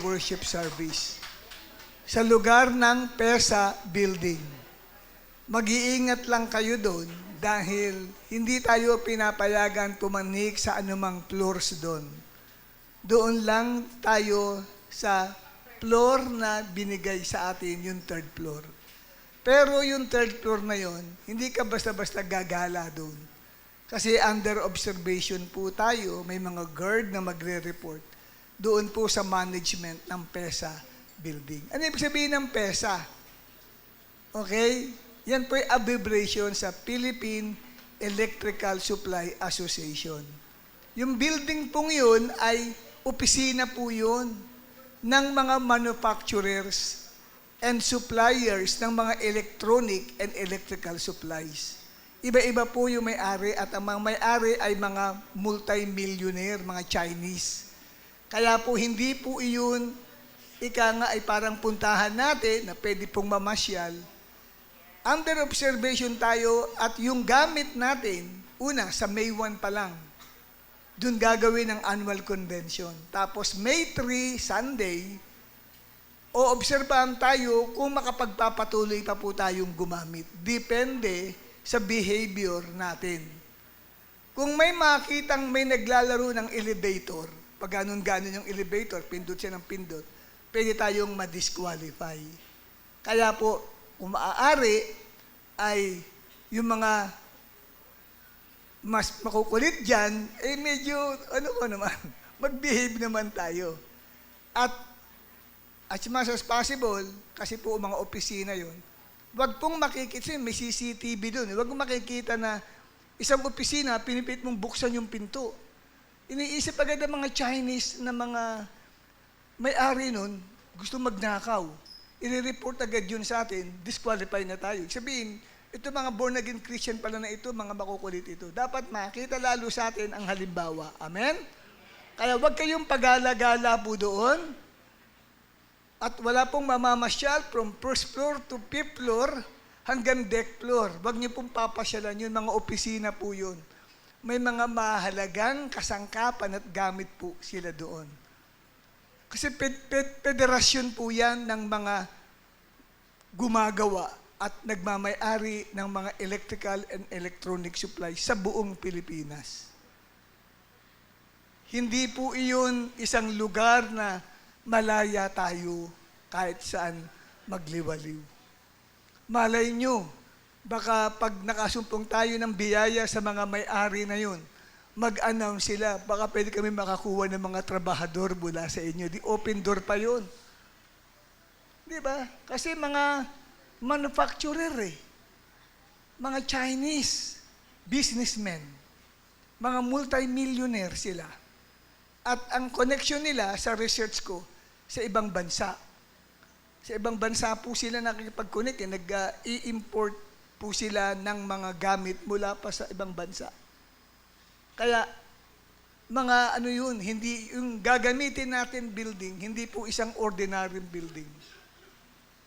worship service sa lugar ng PESA building. Mag-iingat lang kayo doon dahil hindi tayo pinapayagan pumanik sa anumang floors doon. Doon lang tayo sa floor na binigay sa atin, yung third floor. Pero yung third floor na yon, hindi ka basta-basta gagala doon. Kasi under observation po tayo, may mga guard na magre-report doon po sa management ng PESA building. Ano ibig sabihin ng PESA? Okay? Yan po yung abbreviation sa Philippine Electrical Supply Association. Yung building pong yun ay opisina po yun ng mga manufacturers and suppliers ng mga electronic and electrical supplies. Iba-iba po yung may-ari at ang mga may-ari ay mga multi-millionaire, mga Chinese. Kaya po hindi po iyon, ika nga ay parang puntahan natin na pwede pong mamasyal. Under observation tayo at yung gamit natin, una sa May 1 pa lang, dun gagawin ang annual convention. Tapos May 3, Sunday, o-obserbahan tayo kung makapagpapatuloy pa po tayong gumamit. Depende sa behavior natin. Kung may makitang may naglalaro ng elevator, pag ganon-ganon yung elevator, pindot siya ng pindot, pwede tayong ma-disqualify. Kaya po, kung maaari, ay yung mga mas makukulit dyan, eh medyo, mag-behave naman tayo. At as much as possible, kasi po mga opisina yun, wag pong makikita, may CCTV doon, wag pong makikita na isang opisina, pinipit mong buksan yung pinto. Iniisip agad ng mga Chinese na mga may-ari nun, gusto magnakaw. I-report agad yun sa atin, disqualify na tayo. Sabihin, ito mga born-again Christian pala na ito, mga makukulit ito. Dapat makita lalo sa atin ang halimbawa. Amen? Kaya huwag kayong pagala-gala po doon. At wala pong mamamasyal from first floor to fifth floor hanggang deck floor. Huwag niyo pong papasyalan yun, mga opisina po yun. May mga mahalagang kasangkapan at gamit po sila doon. Kasi federasyon po yan ng mga gumagawa at nagmamay-ari ng mga electrical and electronic supplies sa buong Pilipinas. Hindi po iyon isang lugar na malaya tayo kahit saan magliwaliw. Malay nyo, baka pag nakasumpong tayo ng biyaya sa mga may-ari na yun, mag-announce sila, baka pwede kami makakuha ng mga trabahador mula sa inyo. Di open door pa yun. Di ba? Kasi mga manufacturer mga Chinese businessmen, mga multi-millionaire sila. At ang connection nila sa research ko, sa ibang bansa. Sa ibang bansa po sila nakikipag-connect, nag-i-import po sila ng mga gamit mula pa sa ibang bansa. Kaya, mga hindi, yung gagamitin natin building, hindi po isang ordinary building.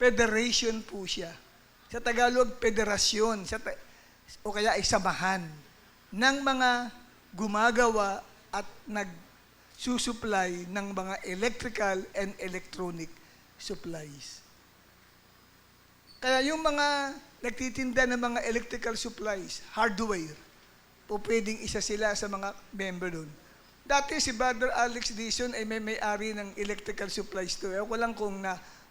Federation po siya. Sa Tagalog, federasyon, o kaya ay samahan ng mga gumagawa at nagsusupply ng mga electrical and electronic supplies. Kaya yung mga nagtitinda ng mga electrical supplies, hardware, po pwedeng isa sila sa mga member doon. Dati si Brother Alex Dizon ay may-ari ng electrical supplies to. Ako lang kung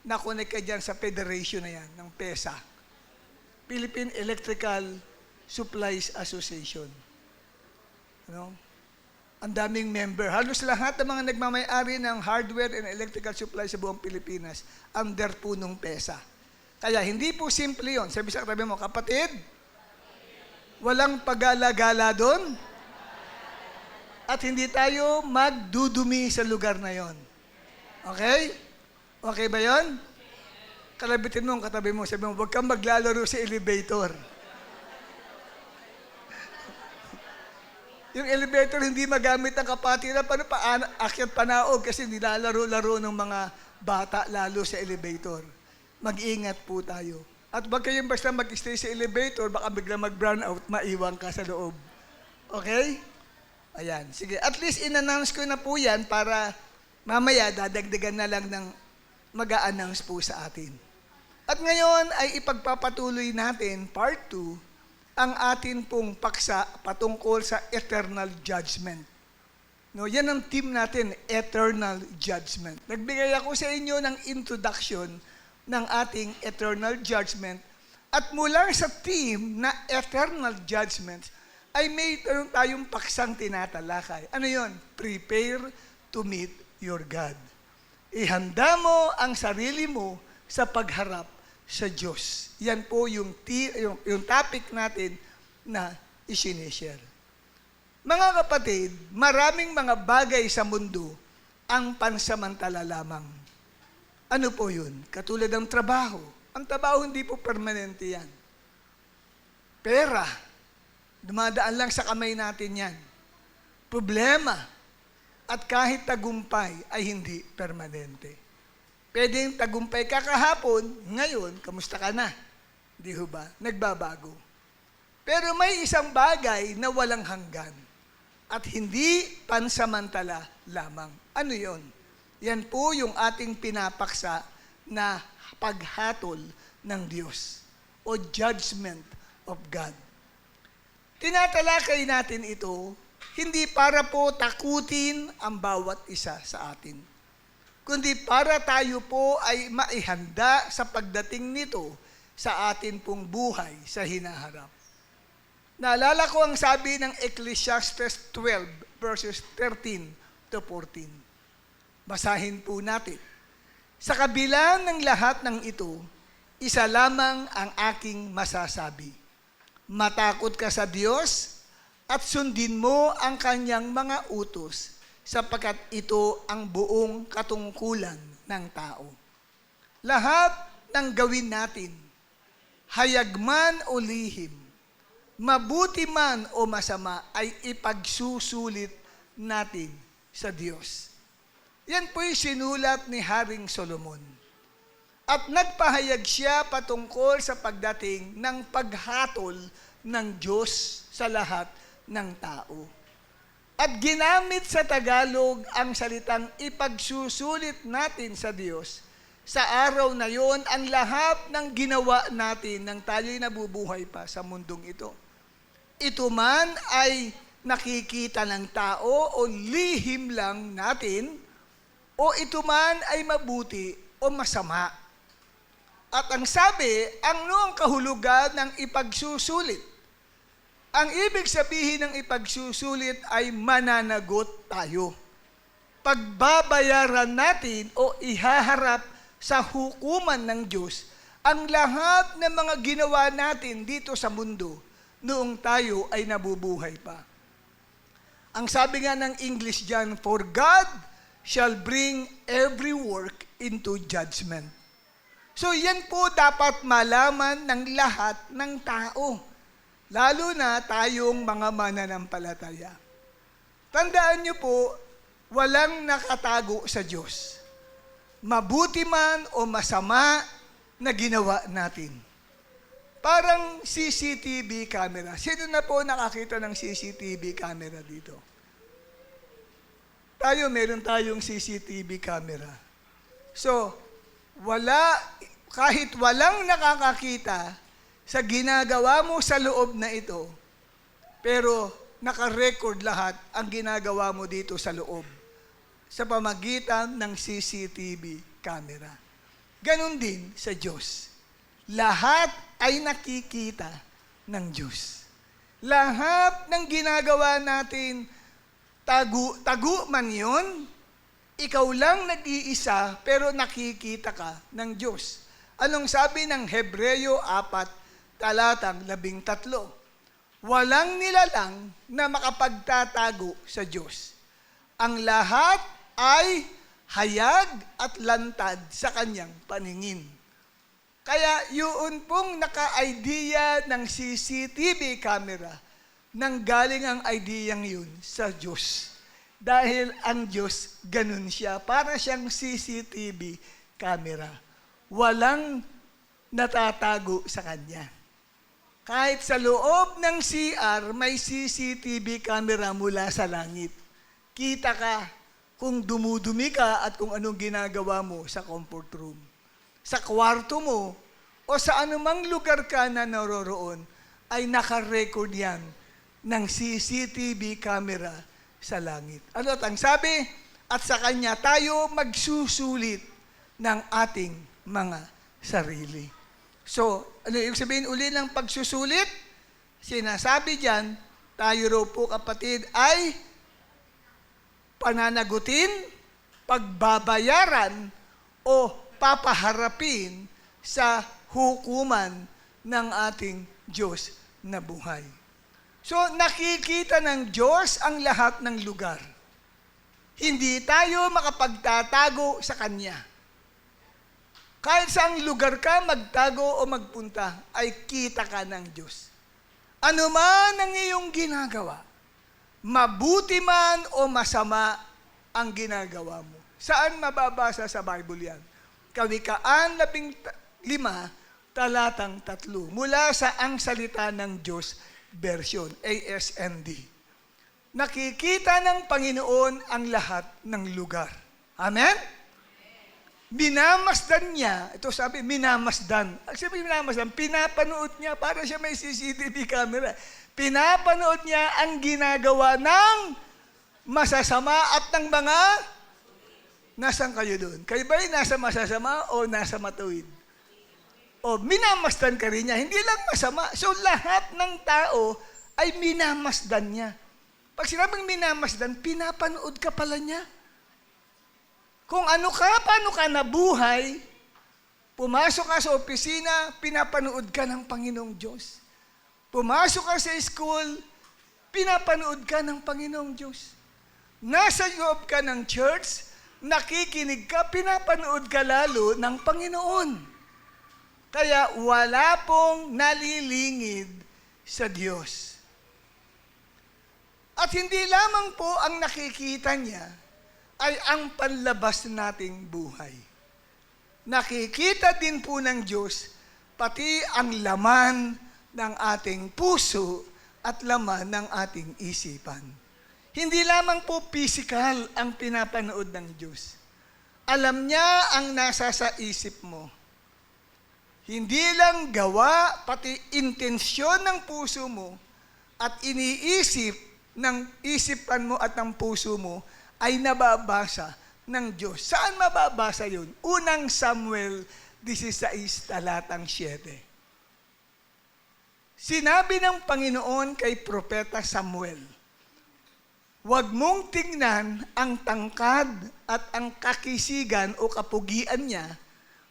na-connect ka dyan sa federation na yan, ng PESA. Philippine Electrical Supplies Association. Ang daming member. Halos lahat ng mga nagmamay-ari ng hardware and electrical supplies sa buong Pilipinas, under po nung PESA. Kaya hindi po simple yun. Sabi sa katabi mo, kapatid, walang pagala-gala doon at hindi tayo magdudumi sa lugar na yon. Okay? Okay ba yon? Kalabitin mo ang katabi mo, sabi mo, huwag kang maglalaro sa elevator. Yung elevator hindi magamit ng kapatiran, paano pa akyat panaog kasi nilalaro-laro ng mga bata lalo sa elevator. Mag-ingat po tayo. At wag kayong basta mag-stay sa elevator, baka bigla mag-brown out, maiwan ka sa loob. Okay? Ayan, sige. At least in-announce ko na po yan para Mamaya, dadagdagan na lang ng mag-a-announce po sa atin. At ngayon ay ipagpapatuloy natin, part 2, ang atin pong paksa patungkol sa eternal judgment. No, yan ang team natin, eternal judgment. Nagbigay ako sa inyo ng introduction ng ating eternal judgment. At mula sa team na eternal judgment, ay may tayong paksang tinatalakay. Ano yon? Prepare to meet your God. Ihanda mo ang sarili mo sa pagharap sa Diyos. Yan po yung topic natin na isinishare. Mga kapatid, maraming mga bagay sa mundo ang pansamantala lamang. Ano po yun? Katulad ng trabaho. Ang trabaho hindi po permanente yan. Pera, dumadaan lang sa kamay natin yan. Problema, at kahit tagumpay ay hindi permanente. Pwedeng tagumpay ka kahapon, ngayon, kamusta ka na? Di ho ba? Nagbabago. Pero may isang bagay na walang hanggan at hindi pansamantala lamang. Ano yon? Yan po yung ating pinapaksa na paghatol ng Diyos o judgment of God. Tinatalakay natin ito, hindi para po takutin ang bawat isa sa atin, kundi para tayo po ay maihanda sa pagdating nito sa atin pong buhay sa hinaharap. Naalala ko ang sabi ng Ecclesiastes 12 verses 13 to 14. Basahin po natin. Sa kabila ng lahat ng ito, isa lamang ang aking masasabi. Matakot ka sa Diyos at sundin mo ang kanyang mga utos sapagkat ito ang buong katungkulan ng tao. Lahat ng gawin natin, hayag man o lihim, mabuti man o masama, ay ipagsusulit natin sa Diyos. Yan po'y sinulat ni Haring Solomon. At nagpahayag siya patungkol sa pagdating ng paghatol ng Diyos sa lahat ng tao. At ginamit sa Tagalog ang salitang ipagsusulit natin sa Diyos. Sa araw na yon, ang lahat ng ginawa natin nang tayo'y nabubuhay pa sa mundong ito. Ito man ay nakikita ng tao o lihim lang natin, o ito man ay mabuti o masama. At ang sabi, ang kahulugan ng ipagsusulit. Ang ibig sabihin ng ipagsusulit ay mananagot tayo. Pagbabayaran natin o ihaharap sa hukuman ng Diyos ang lahat ng mga ginawa natin dito sa mundo noong tayo ay nabubuhay pa. Ang sabi nga ng English dyan, for God shall bring every work into judgment. So yan po dapat malaman ng lahat ng tao, lalo na tayong mga mananampalataya. Tandaan niyo po, walang nakatago sa Diyos. Mabuti man o masama na ginawa natin. Parang CCTV camera. Sino na po nakakita ng CCTV camera dito? Meron tayong CCTV camera. So, kahit walang nakakakita sa ginagawa mo sa loob na ito, pero naka-record lahat ang ginagawa mo dito sa loob sa pamagitan ng CCTV camera. Ganon din sa Diyos. Lahat ay nakikita ng Diyos. Lahat ng ginagawa natin, tago man yun, ikaw lang nag-iisa, pero nakikita ka ng Diyos. Anong sabi ng Hebreo 4, talatang 13? Walang nilalang na makapagtatago sa Diyos. Ang lahat ay hayag at lantad sa kanyang paningin. Kaya yun pong naka-idea ng CCTV camera, nanggaling ang ideyang yun sa Diyos. Dahil ang Diyos, ganun siya. Para siyang CCTV camera. Walang natatago sa Kanya. Kahit sa loob ng CR, may CCTV camera mula sa langit. Kita ka kung dumudumi ka at kung anong ginagawa mo sa comfort room. Sa kwarto mo o sa anumang lugar ka na naroroon, ay nakarecord yan ng CCTV camera sa langit. Ano at ang sabi? At sa Kanya tayo magsusulit ng ating mga sarili. So, ano yung sabihin uli ng pagsusulit? Sinasabi diyan, tayo raw po kapatid ay pananagutin, pagbabayaran, o papaharapin sa hukuman ng ating Diyos na buhay. So, nakikita ng Diyos ang lahat ng lugar. Hindi tayo makapagtatago sa Kanya. Kahit saang lugar ka magtago o magpunta, ay kita ka ng Diyos. Ano man ang iyong ginagawa, mabuti man o masama ang ginagawa mo. Saan mababasa sa Bible yan? Kawikaan 15, talatang 3. Mula sa Ang Salita ng Diyos version, ASND. Nakikita ng Panginoon ang lahat ng lugar. Amen? Minamasdan niya, ito sabi, minamasdan. Sabi minamasdan, pinapanood niya para siya may CCTV camera. Pinapanood niya ang ginagawa ng masasama at ng mga nasaan kayo doon? Kayo ba'y nasa masasama o nasa matuwid? O minamasdan ka rin niya, hindi lang masama. So lahat ng tao ay minamasdan niya. Pag sinabing minamasdan, pinapanood ka pala niya. Kung ano ka, paano ka nabuhay, pumasok ka sa opisina, pinapanood ka ng Panginoong Diyos. Pumasok ka sa school, pinapanood ka ng Panginoong Diyos. Nasa loob ka ng church, nakikinig ka, pinapanood ka lalo ng Panginoon. Kaya wala pong nalilingid sa Diyos. At hindi lamang po ang nakikita niya, ay ang panlabas nating buhay. Nakikita din po ng Diyos pati ang laman ng ating puso at laman ng ating isipan. Hindi lamang po physical ang pinapanood ng Diyos. Alam niya ang nasa sa isip mo. Hindi lang gawa, pati intensyon ng puso mo at iniisip ng isipan mo at ng puso mo ay nababasa ng Diyos. Saan mababasa yun? Unang Samuel 16, talatang 7. Sinabi ng Panginoon kay Propeta Samuel, huwag mong tingnan ang tangkad at ang kakisigan o kapugian niya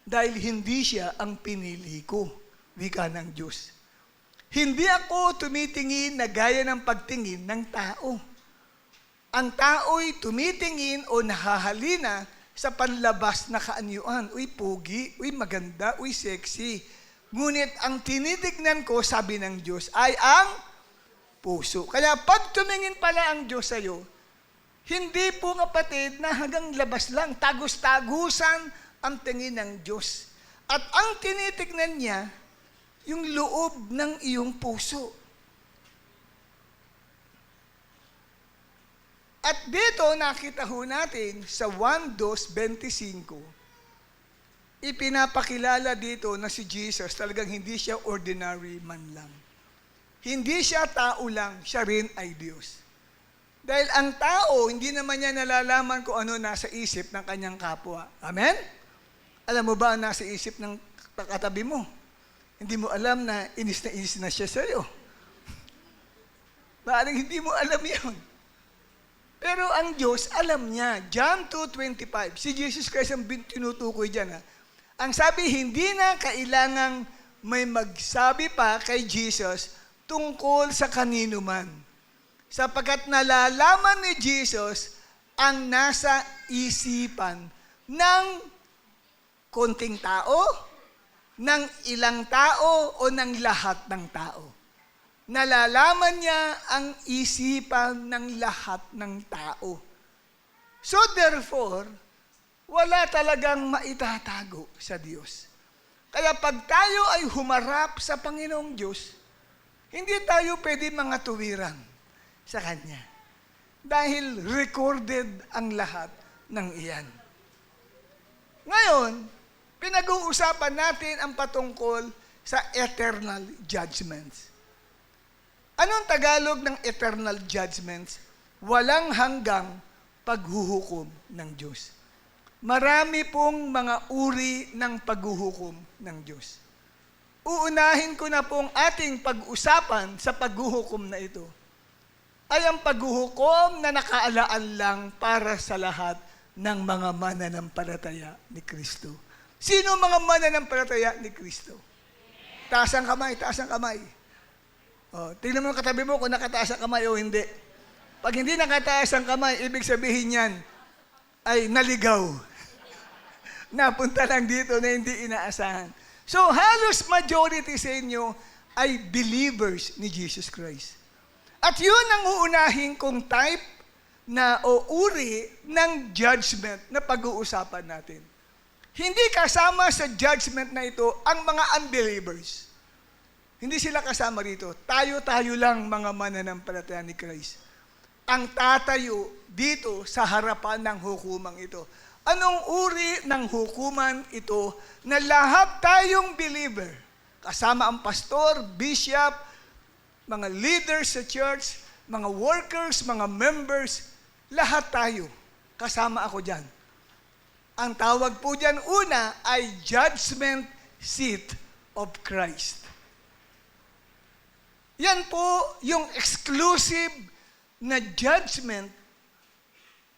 dahil hindi siya ang pinili ko. Wika ng Diyos. Hindi ako tumitingin na gaya ng pagtingin ng tao. Ang tao'y tumitingin o nahahalina sa panlabas na kaanyuan. Uy, pogi, uy, maganda, uy, sexy. Ngunit ang tinitignan ko, sabi ng Diyos, ay ang puso. Kaya pag tumingin pala ang Diyos sa'yo, hindi po kapatid na hanggang labas lang, tagus-tagusan ang tingin ng Diyos. At ang tinitignan niya, yung loob ng iyong puso. At dito, nakita ho natin sa 1:25, ipinapakilala dito na si Jesus, talagang hindi siya ordinary man lang. Hindi siya tao lang, siya rin ay Diyos. Dahil ang tao, hindi naman niya nalalaman kung ano nasa isip ng kanyang kapwa. Amen? Alam mo ba ang nasa isip ng katabi mo? Hindi mo alam na inis na siya sa'yo. Maaaring hindi mo alam yun. Pero ang Diyos, alam niya. John 2:25. Si Jesus Christ ang tinutukoy dyan. Ang sabi, hindi na kailangang may magsabi pa kay Jesus tungkol sa kanino man. Sapagkat nalalaman ni Jesus ang nasa isipan ng konting tao, ng ilang tao, o ng lahat ng tao. Nalalaman niya ang isipan ng lahat ng tao. So therefore, wala talagang maitatago sa Diyos. Kaya pag tayo ay humarap sa Panginoong Diyos, hindi tayo pwede mga tuwiran sa Kanya. Dahil recorded ang lahat. ng iyan. Ngayon, pinag-uusapan natin ang patungkol sa eternal judgments. Anong Tagalog ng eternal judgments? Walang hanggang paghuhukom ng Diyos. Marami pong mga uri ng paghuhukom ng Diyos. Uunahin ko na pong ating pag-usapan sa paghuhukom na ito ay ang paghuhukom na nakaalaan lang para sa lahat ng mga mananampalataya ni Kristo. Sino mga mananampalataya ni Kristo? Taas ang kamay, taas ang kamay. O, tingnan mo yung katabi mo kung nakataas ang kamay o hindi. Pag hindi nakataas ang kamay, ibig sabihin yan ay naligaw. Napunta lang dito na hindi inaasahan. So, halos majority sa inyo ay believers ni Jesus Christ. At yun ang uunahin kong type na o uri ng judgment na pag-uusapan natin. Hindi kasama sa judgment na ito ang mga unbelievers. Hindi sila kasama rito. Tayo-tayo lang mga mananampalataya ni Christ. Ang tatayo dito sa harapan ng hukumang ito. Anong uri ng hukuman ito na lahat tayong believer, kasama ang pastor, bishop, mga leaders sa church, mga workers, mga members, lahat tayo, kasama ako dyan. Ang tawag po dyan una ay Judgment Seat of Christ. Yan po yung exclusive na judgment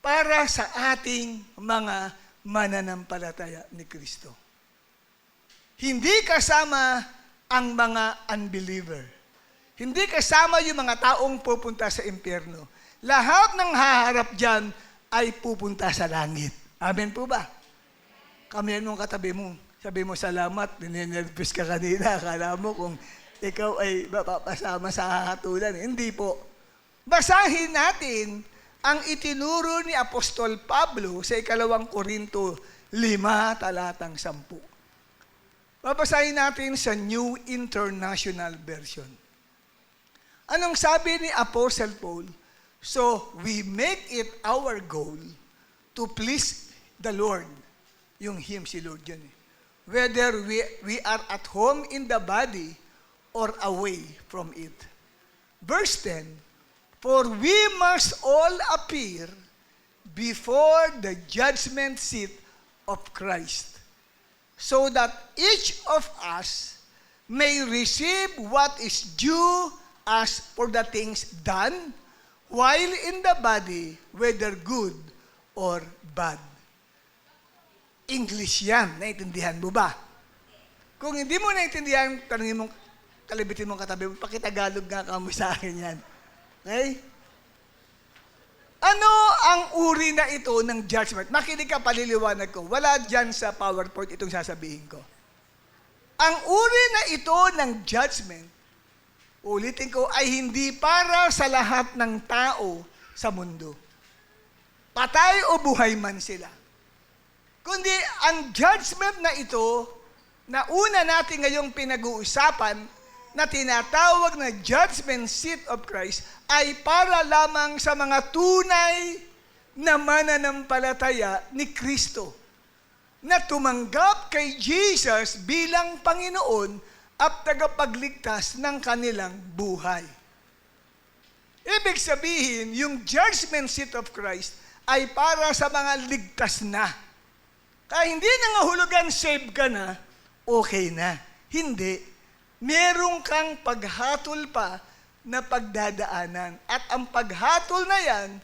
para sa ating mga mananampalataya ni Kristo. Hindi kasama ang mga unbeliever. Hindi kasama yung mga taong pupunta sa impyerno. Lahat ng haharap dyan ay pupunta sa langit. Amen po ba? Kamihan mong katabi mo. Sabi mo, salamat, ninenervous ka kanina. Akala mo kung ikaw ay mapapasama sa hahatulan. Hindi po. Basahin natin ang itinuro ni Apostol Pablo sa 2 Korinto 5, talatang 10. Babasahin natin sa New International Version. Anong sabi ni Apostle Paul? So, we make it our goal to please the Lord. Yung him si Lord yun. Whether we are at home in the body or away from it. Verse 10, for we must all appear before the judgment seat of Christ, so that each of us may receive what is due us for the things done while in the body, whether good or bad. English yan. Naintindihan mo ba? Kung hindi mo naintindihan, tanungin mo, kalibitin mo katabi mo, pakitagalog nga ka mo sa akin yan. Okay? Ano ang uri na ito ng judgment? Makinig ka, paliliwanag ko. Wala dyan sa PowerPoint itong sasabihin ko. Ang uri na ito ng judgment, ulitin ko, ay hindi para sa lahat ng tao sa mundo. Patay o buhay man sila. Kundi ang judgment na ito, na una natin ngayong pinag-uusapan, na tinatawag na Judgment Seat of Christ, ay para lamang sa mga tunay na mananampalataya ni Kristo, na tumanggap kay Jesus bilang Panginoon at tagapagligtas ng kanilang buhay. Ibig sabihin, yung Judgment Seat of Christ ay para sa mga ligtas na. Kaya hindi nangahulugan save ka na, okay na. Hindi. Merong kang paghatol pa na pagdadaanan. At ang paghatol na yan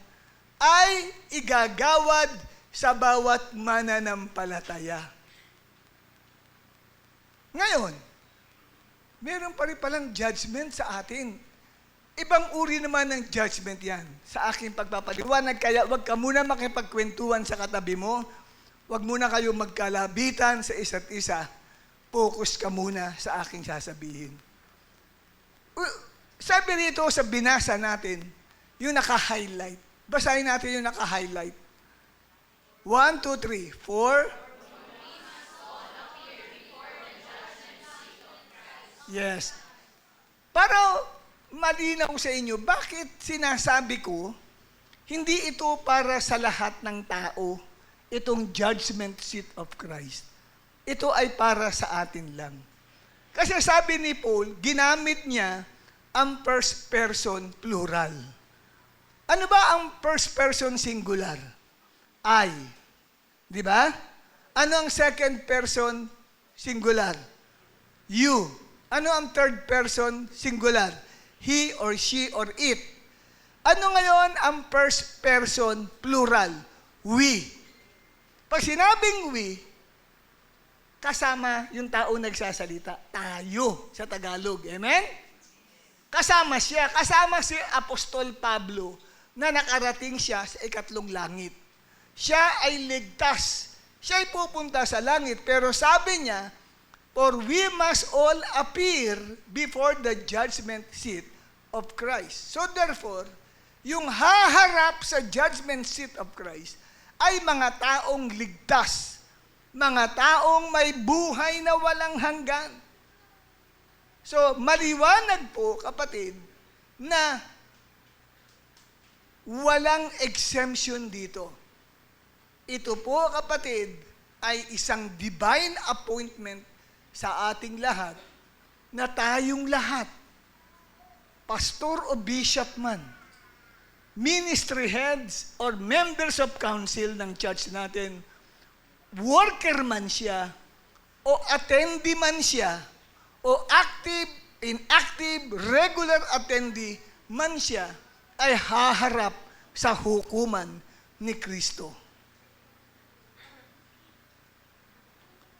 ay igagawad sa bawat mananampalataya. Ngayon, meron pa rin palang judgment sa atin. Ibang uri naman ng judgment yan sa aking pagpapaliwanag. Kaya wag ka muna makipagkwentuhan sa katabi mo. Wag muna kayo magkalabitan sa isa't isa. Focus ka muna sa aking sasabihin. Sabi rito sa binasa natin, yung naka-highlight. Basahin natin yung naka-highlight. 1, 2, 3, 4. Yes. Para malinaw sa inyo, bakit sinasabi ko, hindi ito para sa lahat ng tao itong judgment seat of Christ. Ito ay para sa atin lang. Kasi sabi ni Paul, ginamit niya ang first person plural. Ano ba ang first person singular? I. Di ba? Ano ang second person singular? You. Ano ang third person singular? He or she or it. Ano ngayon ang first person plural? We. Pag sinabing we, kasama yung tao nagsasalita. Tayo sa Tagalog. Amen? Kasama siya. Kasama si Apostol Pablo na nakarating siya sa ikatlong langit. Siya ay ligtas. Siya ay pupunta sa langit. Pero sabi niya, for we must all appear before the judgment seat of Christ. So therefore, yung haharap sa judgment seat of Christ ay mga taong ligtas, mga taong may buhay na walang hanggan. So, maliwanag po, kapatid, na walang exemption dito. Ito po, kapatid, ay isang divine appointment sa ating lahat na tayong lahat, pastor o bishop man, ministry heads or members of council ng church natin, worker man siya, o attendee man siya, o active, inactive, regular attendee man siya, ay haharap sa hukuman ni Kristo.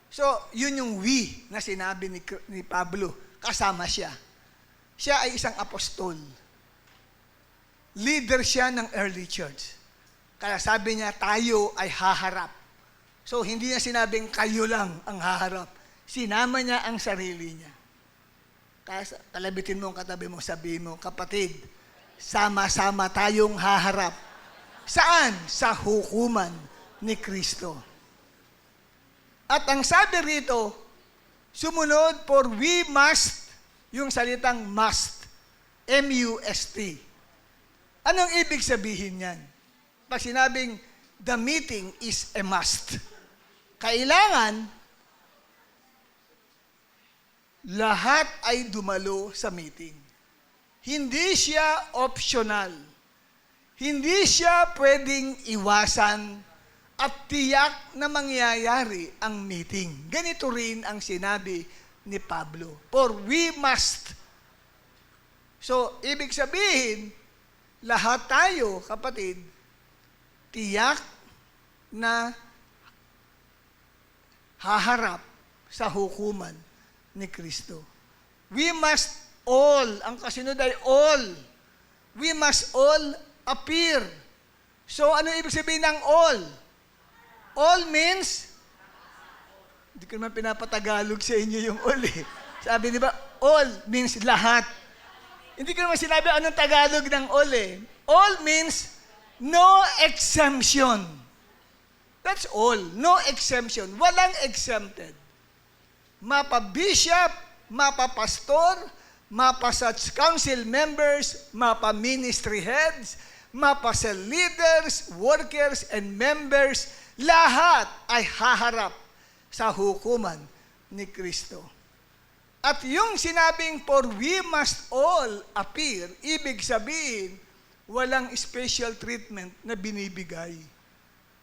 So, yun yung we na sinabi ni Pablo. Kasama siya. Siya ay isang apostol. Leader siya ng early church. Kaya sabi niya, tayo ay haharap. So, hindi niya sinabing kayo lang ang haharap. Sinama niya ang sarili niya. Kaya talabitin mo ang katabi mo, sabihin mo, kapatid, sama-sama tayong haharap. Saan? Sa hukuman ni Kristo. At ang sabi rito, sumunod, for we must, yung salitang must, M-U-S-T. Anong ibig sabihin yan? Pag sinabing, the meeting is a must. Kailangan, lahat ay dumalo sa meeting. Hindi siya optional. Hindi siya pwedeng iwasan at tiyak na mangyayari ang meeting. Ganito rin ang sinabi ni Pablo. For we must. So, ibig sabihin, lahat tayo, kapatid, tiyak na haharap sa hukuman ni Kristo. We must all, ang kasunod ay all. We must all appear. So, ano ibig sabihin ng all? All means, hindi ko naman pinapatagalog sa inyo yung all eh. Sabi di ba, all means lahat. Hindi ko naman sinabi anong Tagalog ng all eh. All means no exemption. That's all. No exemption. Walang exempted. Mapa-bishop, mapa-pastor, mapa-such council members, mapa-ministry heads, mapa-cell leaders, workers, and members, lahat ay haharap sa hukuman ni Kristo. At yung sinabing, for we must all appear, ibig sabihin, walang special treatment na binibigay.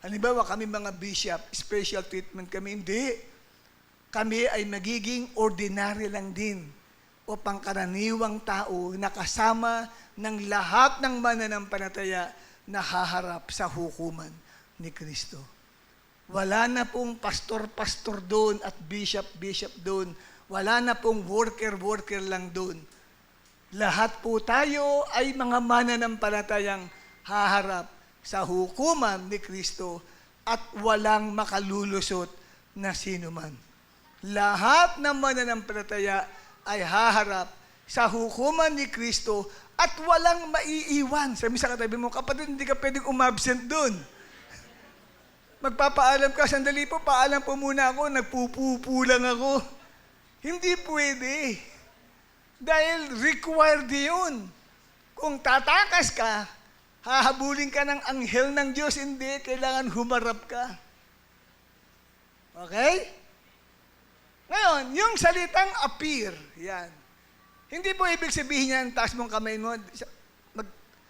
Halimbawa, kami mga bishop, special treatment kami. Hindi. Kami ay magiging ordinary lang din o pangkaraniwang tao na kasama ng lahat ng mananampalataya na haharap sa hukuman ni Kristo. Wala na pong pastor-pastor doon at bishop-bishop doon. Wala na pong worker-worker lang doon. Lahat po tayo ay mga mananampalatayang haharap sa hukuman ni Kristo at walang makalulusot na sinuman. Lahat ng mananampalataya ay haharap sa hukuman ni Kristo at walang maiiwan. Sabi sa katabi mo, kapatid, hindi ka pwedeng umabsent doon. Magpapaalam ka, sandali po, paalam po muna ako, nagpupupu lang ako. Hindi pwede. Dahil required yun. Kung tatakas ka, hahabulin ka ng anghel ng Diyos, hindi, kailangan humarap ka. Okay? Ngayon, yung salitang appear, yan. Hindi po ibig sabihin yan, taas mong kamay mo,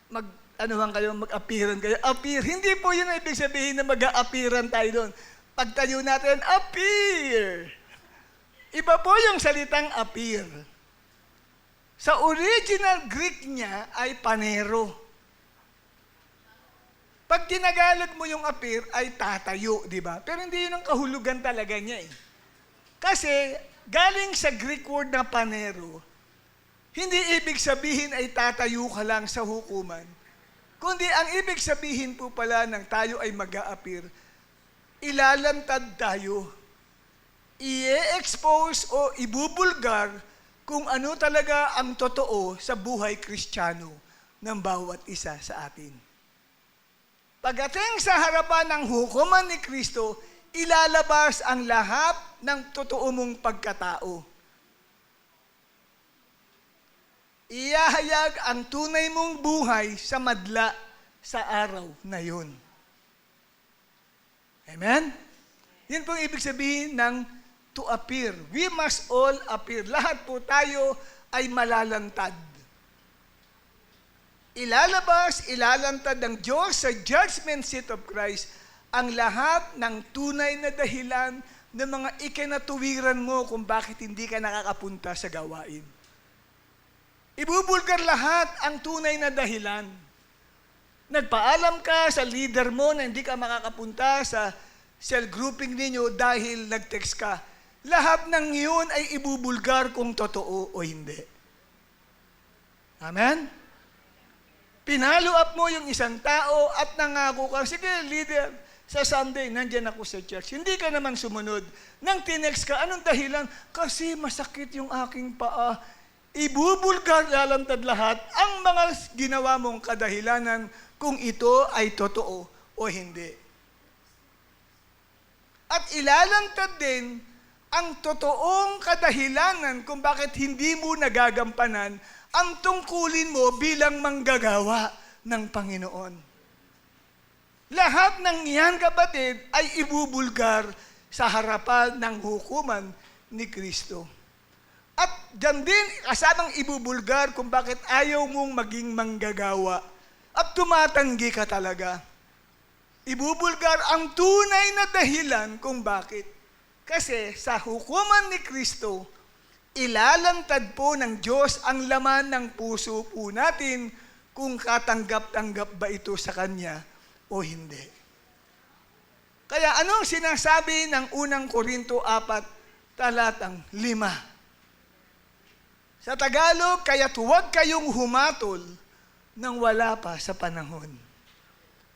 mag-appearan kayo. Appear, hindi po yun ang ibig sabihin na mag-a-appearan tayo doon. Pagtayo natin, appear. Iba po yung salitang appear. Sa original Greek niya ay panero. Pag tinagalog mo yung appear ay tatayo, di ba? Pero hindi yun ang kahulugan talaga niya eh. Kasi galing sa Greek word na panero, hindi ibig sabihin ay tatayo ka lang sa hukuman. Kundi ang ibig sabihin po pala ng tayo ay mag-a-appear, ilalantad tayo. I-expose o ibubulgar kung ano talaga ang totoo sa buhay Kristiyano ng bawat isa sa atin. Pagdating sa harapan ng hukuman ni Kristo, ilalabas ang lahat ng totoo mong pagkatao. Iyahayag ang tunay mong buhay sa madla sa araw na yun. Amen? Yan pong ibig sabihin ng to appear. We must all appear. Lahat po tayo ay malalantad. Ilalantad ng Diyos sa judgment seat of Christ ang lahat ng tunay na dahilan ng mga ikinatuwiran mo kung bakit hindi ka nakakapunta sa gawain. Ibubulgar lahat ang tunay na dahilan. Nagpaalam ka sa leader mo na hindi ka makakapunta sa cell grouping ninyo dahil nag-text ka. Lahat ng iyon ay ibubulgar kung totoo o hindi. Amen? Pinalo up mo yung isang tao at nangako ka, sige leader, sa Sunday, nandyan ako sa church. Hindi ka naman sumunod. Nang tinext ka, anong dahilan? Kasi masakit yung aking paa. Ibubulgar, lalantad lahat ang mga ginawa mong kadahilanan kung ito ay totoo o hindi. At ilalantad din ang totoong kadahilanan kung bakit hindi mo nagagampanan ang tungkulin mo bilang manggagawa ng Panginoon. Lahat ng iyan, kapatid, ay ibubulgar sa harapan ng hukuman ni Kristo. At dyan din, kasamang ibubulgar kung bakit ayaw mong maging manggagawa at tumatanggi ka talaga. Ibubulgar ang tunay na dahilan kung bakit. Kasi sa hukuman ni Kristo, ilalantad po ng Diyos ang laman ng puso po natin kung katanggap-tanggap ba ito sa Kanya o hindi. Kaya anong sinasabi ng unang Korinto 4, talatang 5? Sa Tagalog, kaya't huwag kayong humatol nang wala pa sa panahon.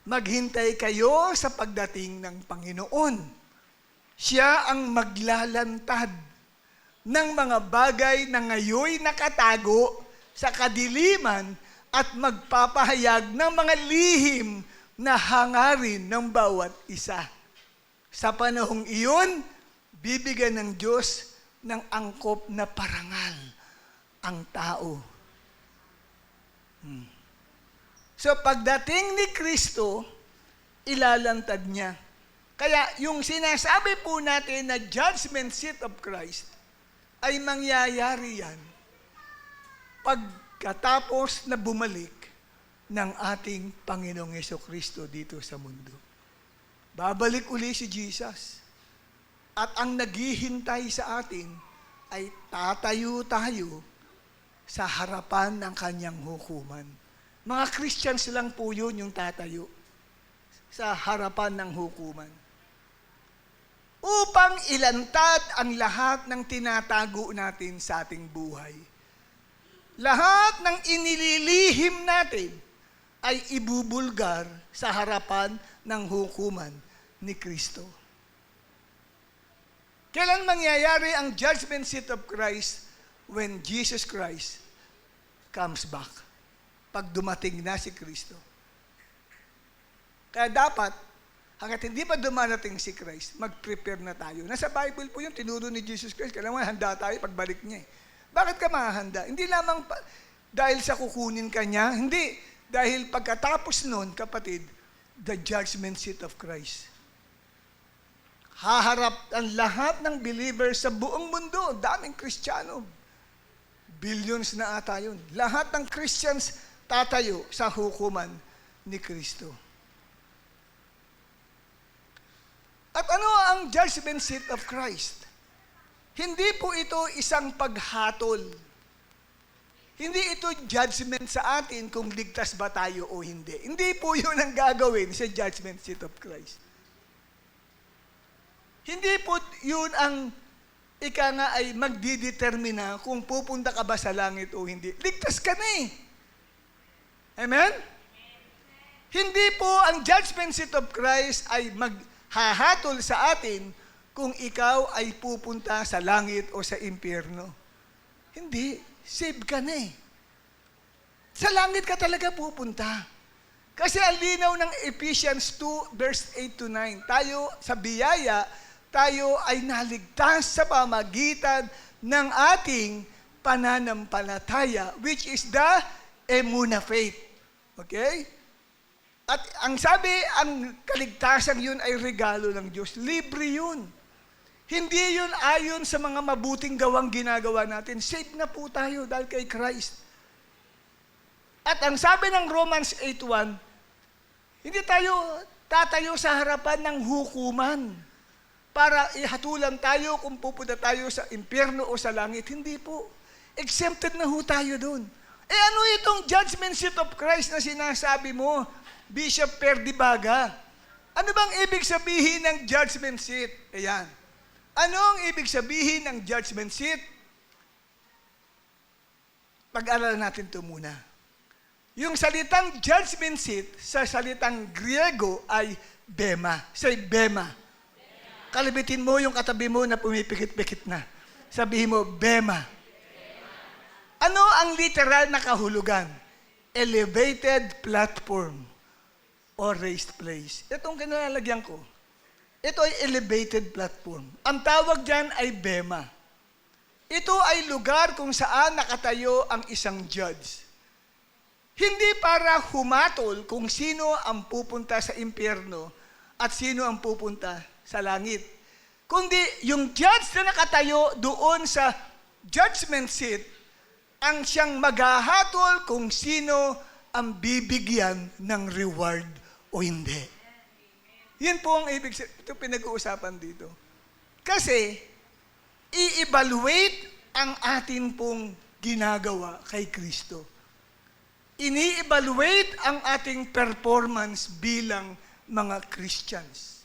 Maghintay kayo sa pagdating ng Panginoon. Siya ang maglalantad ng mga bagay na ngayoy nakatago sa kadiliman at magpapahayag ng mga lihim na hangarin ng bawat isa. Sa panahong iyon, bibigyan ng Diyos ng angkop na parangal ang tao. So pagdating ni Kristo, ilalantad niya. Kaya yung sinasabi po natin na judgment seat of Christ ay mangyayari yan pagkatapos na bumalik ng ating Panginoong Jesucristo dito sa mundo. Babalik uli si Jesus. At ang naghihintay sa atin ay tatayo tayo sa harapan ng kanyang hukuman. Mga Christians lang po yun yung tatayo sa harapan ng hukuman. Upang ilantad ang lahat ng tinatago natin sa ating buhay. Lahat ng inililihim natin ay ibubulgar sa harapan ng hukuman ni Kristo. Kailan mangyayari ang judgment seat of Christ? When Jesus Christ comes back. Pag dumating na si Kristo. Kaya dapat, hanggat hindi pa dumarating si Christ, mag-prepare na tayo. Nasa Bible po yun, tinuro ni Jesus Christ, kailangan handa tayo pagbalik niya. Bakit ka mahahanda? Hindi lamang dahil sa kukunin ka niya, hindi. Dahil pagkatapos nun, kapatid, the judgment seat of Christ. haharap ang lahat ng believers sa buong mundo. Daming Kristiyano. Billions na ata yun. Lahat ng Christians tatayo sa hukuman ni Kristo. At ano ang judgment seat of Christ? Hindi po ito isang paghatol. Hindi ito judgment sa atin kung ligtas ba tayo o hindi. Hindi po yun ang gagawin sa judgment seat of Christ. Hindi po yun ang ika nga ay magdidetermina kung pupunta ka ba sa langit o hindi. Ligtas ka na eh. Amen? Hindi po ang judgment seat of Christ ay maghahatol sa atin kung ikaw ay pupunta sa langit o sa impyerno. Hindi. Save ka na eh. Sa langit ka talaga pupunta. Kasi ang linaw ng Ephesians 2 verse 8 to 9, tayo sa biyaya, tayo ay naligtas sa pamagitan ng ating pananampalataya, which is the emuna faith. Okay? At ang sabi, ang kaligtasan yun ay regalo ng Diyos. Libre yun. Hindi yun ayon sa mga mabuting gawang ginagawa natin. Saved na po tayo dahil kay Christ. At ang sabi ng Romans 8:1, hindi tayo tatayo sa harapan ng hukuman para ihatulan tayo kung pupunta tayo sa impyerno o sa langit. Hindi po. Exempted na ho tayo dun. Ano itong judgment seat of Christ na sinasabi mo, Bishop Perdibaga? Ano bang ibig sabihin ng judgment seat? Ayan. Ano ang ibig sabihin ng judgment seat? Pag-aralan natin ito muna. Yung salitang judgment seat sa salitang Griego ay bema. Say bema. Kalibitin mo yung katabi mo na pumipikit-pikit na. Sabihin mo, bema. Ano ang literal na kahulugan? Elevated platform or raised place. Itong kinalalagyan ko. Ito ay elevated platform. Ang tawag dyan ay bema. Ito ay lugar kung saan nakatayo ang isang judge. Hindi para humatol kung sino ang pupunta sa impyerno at sino ang pupunta sa langit. Kundi yung judge na nakatayo doon sa judgment seat, ang siyang maghahatol kung sino ang bibigyan ng reward o hindi. Yan po ang ibig sabihin. Ito pinag-uusapan dito. Kasi, i-evaluate ang atin pong ginagawa kay Kristo. Ini-evaluate ang ating performance bilang mga Christians.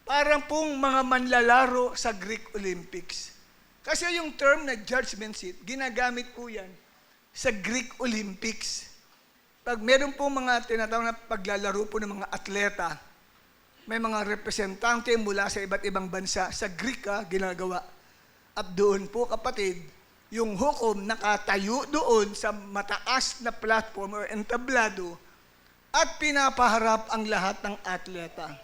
Parang pong mga manlalaro sa Greek Olympics. Kasi yung term na judgment seat, ginagamit po yan sa Greek Olympics. Pag meron po mga tinatawag na paglalaro po ng mga atleta, may mga representante mula sa iba't ibang bansa, sa Greek ginagawa. At doon po kapatid, yung hukom nakatayo doon sa mataas na platform or entablado at pinapaharap ang lahat ng atleta.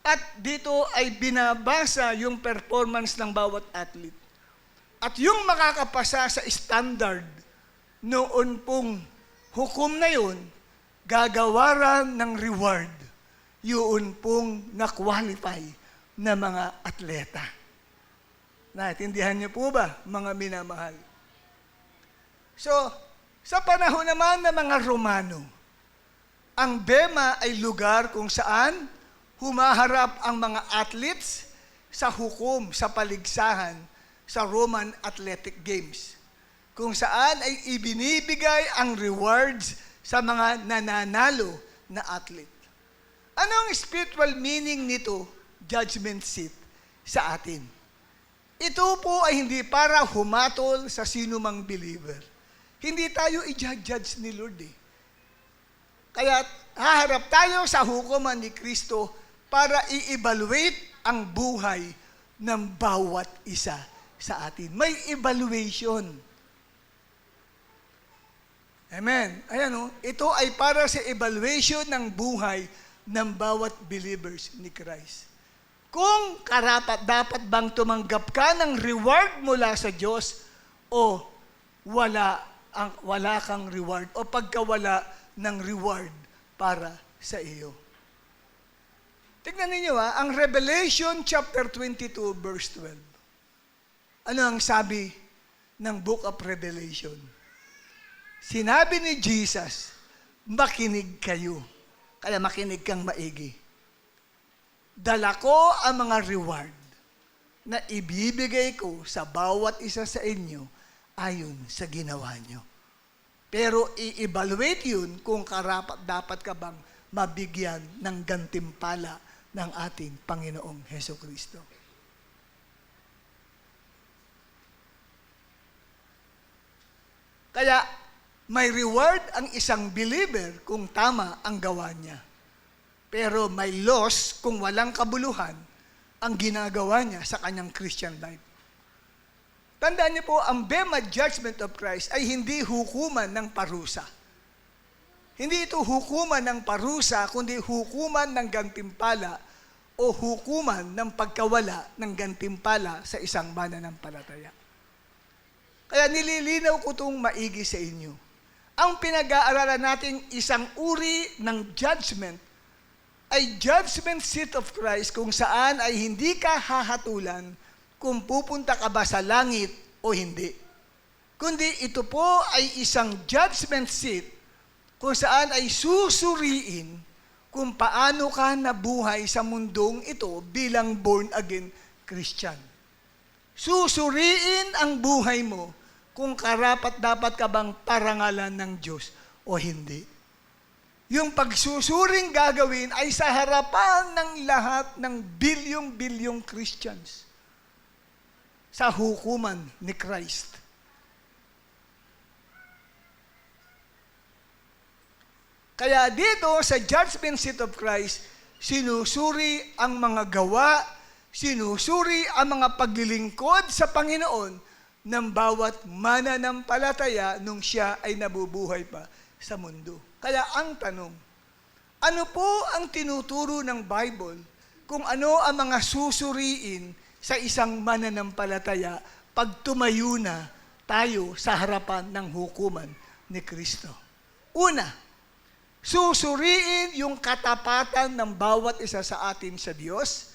At dito ay binabasa yung performance ng bawat athlete. At yung makakapasa sa standard noon pong hukom na yun, gagawaran ng reward yun pong na-qualify na mga atleta. Naintindihan niyo po ba, mga minamahal? So, sa panahon naman ng mga Romano, ang bema ay lugar kung saan humaharap ang mga athletes sa hukom, sa paligsahan, sa Roman Athletic Games, kung saan ay ibinibigay ang rewards sa mga nananalo na athlete. Anong spiritual meaning nito, judgment seat, sa atin? Ito po ay hindi para humatol sa sino mang believer. Hindi tayo i-judge ni Lord eh. Kaya haharap tayo sa hukuman ni Kristo para i-evaluate ang buhay ng bawat isa sa atin. May evaluation. Amen. Ayan ito ay para sa evaluation ng buhay ng bawat believers ni Christ. Kung dapat bang tumanggap ka ng reward mula sa Diyos o wala kang reward o pagkawala ng reward para sa iyo. Tignan ninyo ang Revelation chapter 22 verse 12. Ano ang sabi ng Book of Revelation? Sinabi ni Jesus, makinig kayo. Kaya makinig kang maigi. Dala ko ang mga reward na ibibigay ko sa bawat isa sa inyo ayon sa ginawa nyo. Pero i-evaluate yun kung karapat dapat ka bang mabigyan ng gantimpala ng ating Panginoong Hesukristo. Kaya may reward ang isang believer kung tama ang gawa niya. Pero may loss kung walang kabuluhan ang ginagawa niya sa kanyang Christian life. Tandaan niyo po, ang Bema Judgment of Christ ay hindi hukuman ng parusa. Hindi ito hukuman ng parusa, kundi hukuman ng gantimpala o hukuman ng pagkawala ng gantimpala sa isang mananampalataya. Kaya nililinaw ko itong maigi sa inyo. Ang pinag-aaralan nating isang uri ng judgment ay judgment seat of Christ kung saan ay hindi ka hahatulan kung pupunta ka ba sa langit o hindi. Kundi ito po ay isang judgment seat kung saan ay susuriin kung paano ka nabuhay sa mundong ito bilang born-again Christian. Susuriin ang buhay mo kung karapat-dapat ka bang parangalan ng Diyos o hindi. Yung pagsusuring gagawin ay sa harapan ng lahat ng bilyong-bilyong Christians sa hukuman ni Christ. Kaya dito sa judgment seat of Christ, sinusuri ang mga gawa, sinusuri ang mga paglilingkod sa Panginoon ng bawat mananampalataya nung siya ay nabubuhay pa sa mundo. Kaya ang tanong, ano po ang tinuturo ng Bible kung ano ang mga susuriin sa isang mananampalataya pag tumayo na tayo sa harapan ng hukuman ni Kristo? Una, susuriin yung katapatan ng bawat isa sa atin sa Diyos.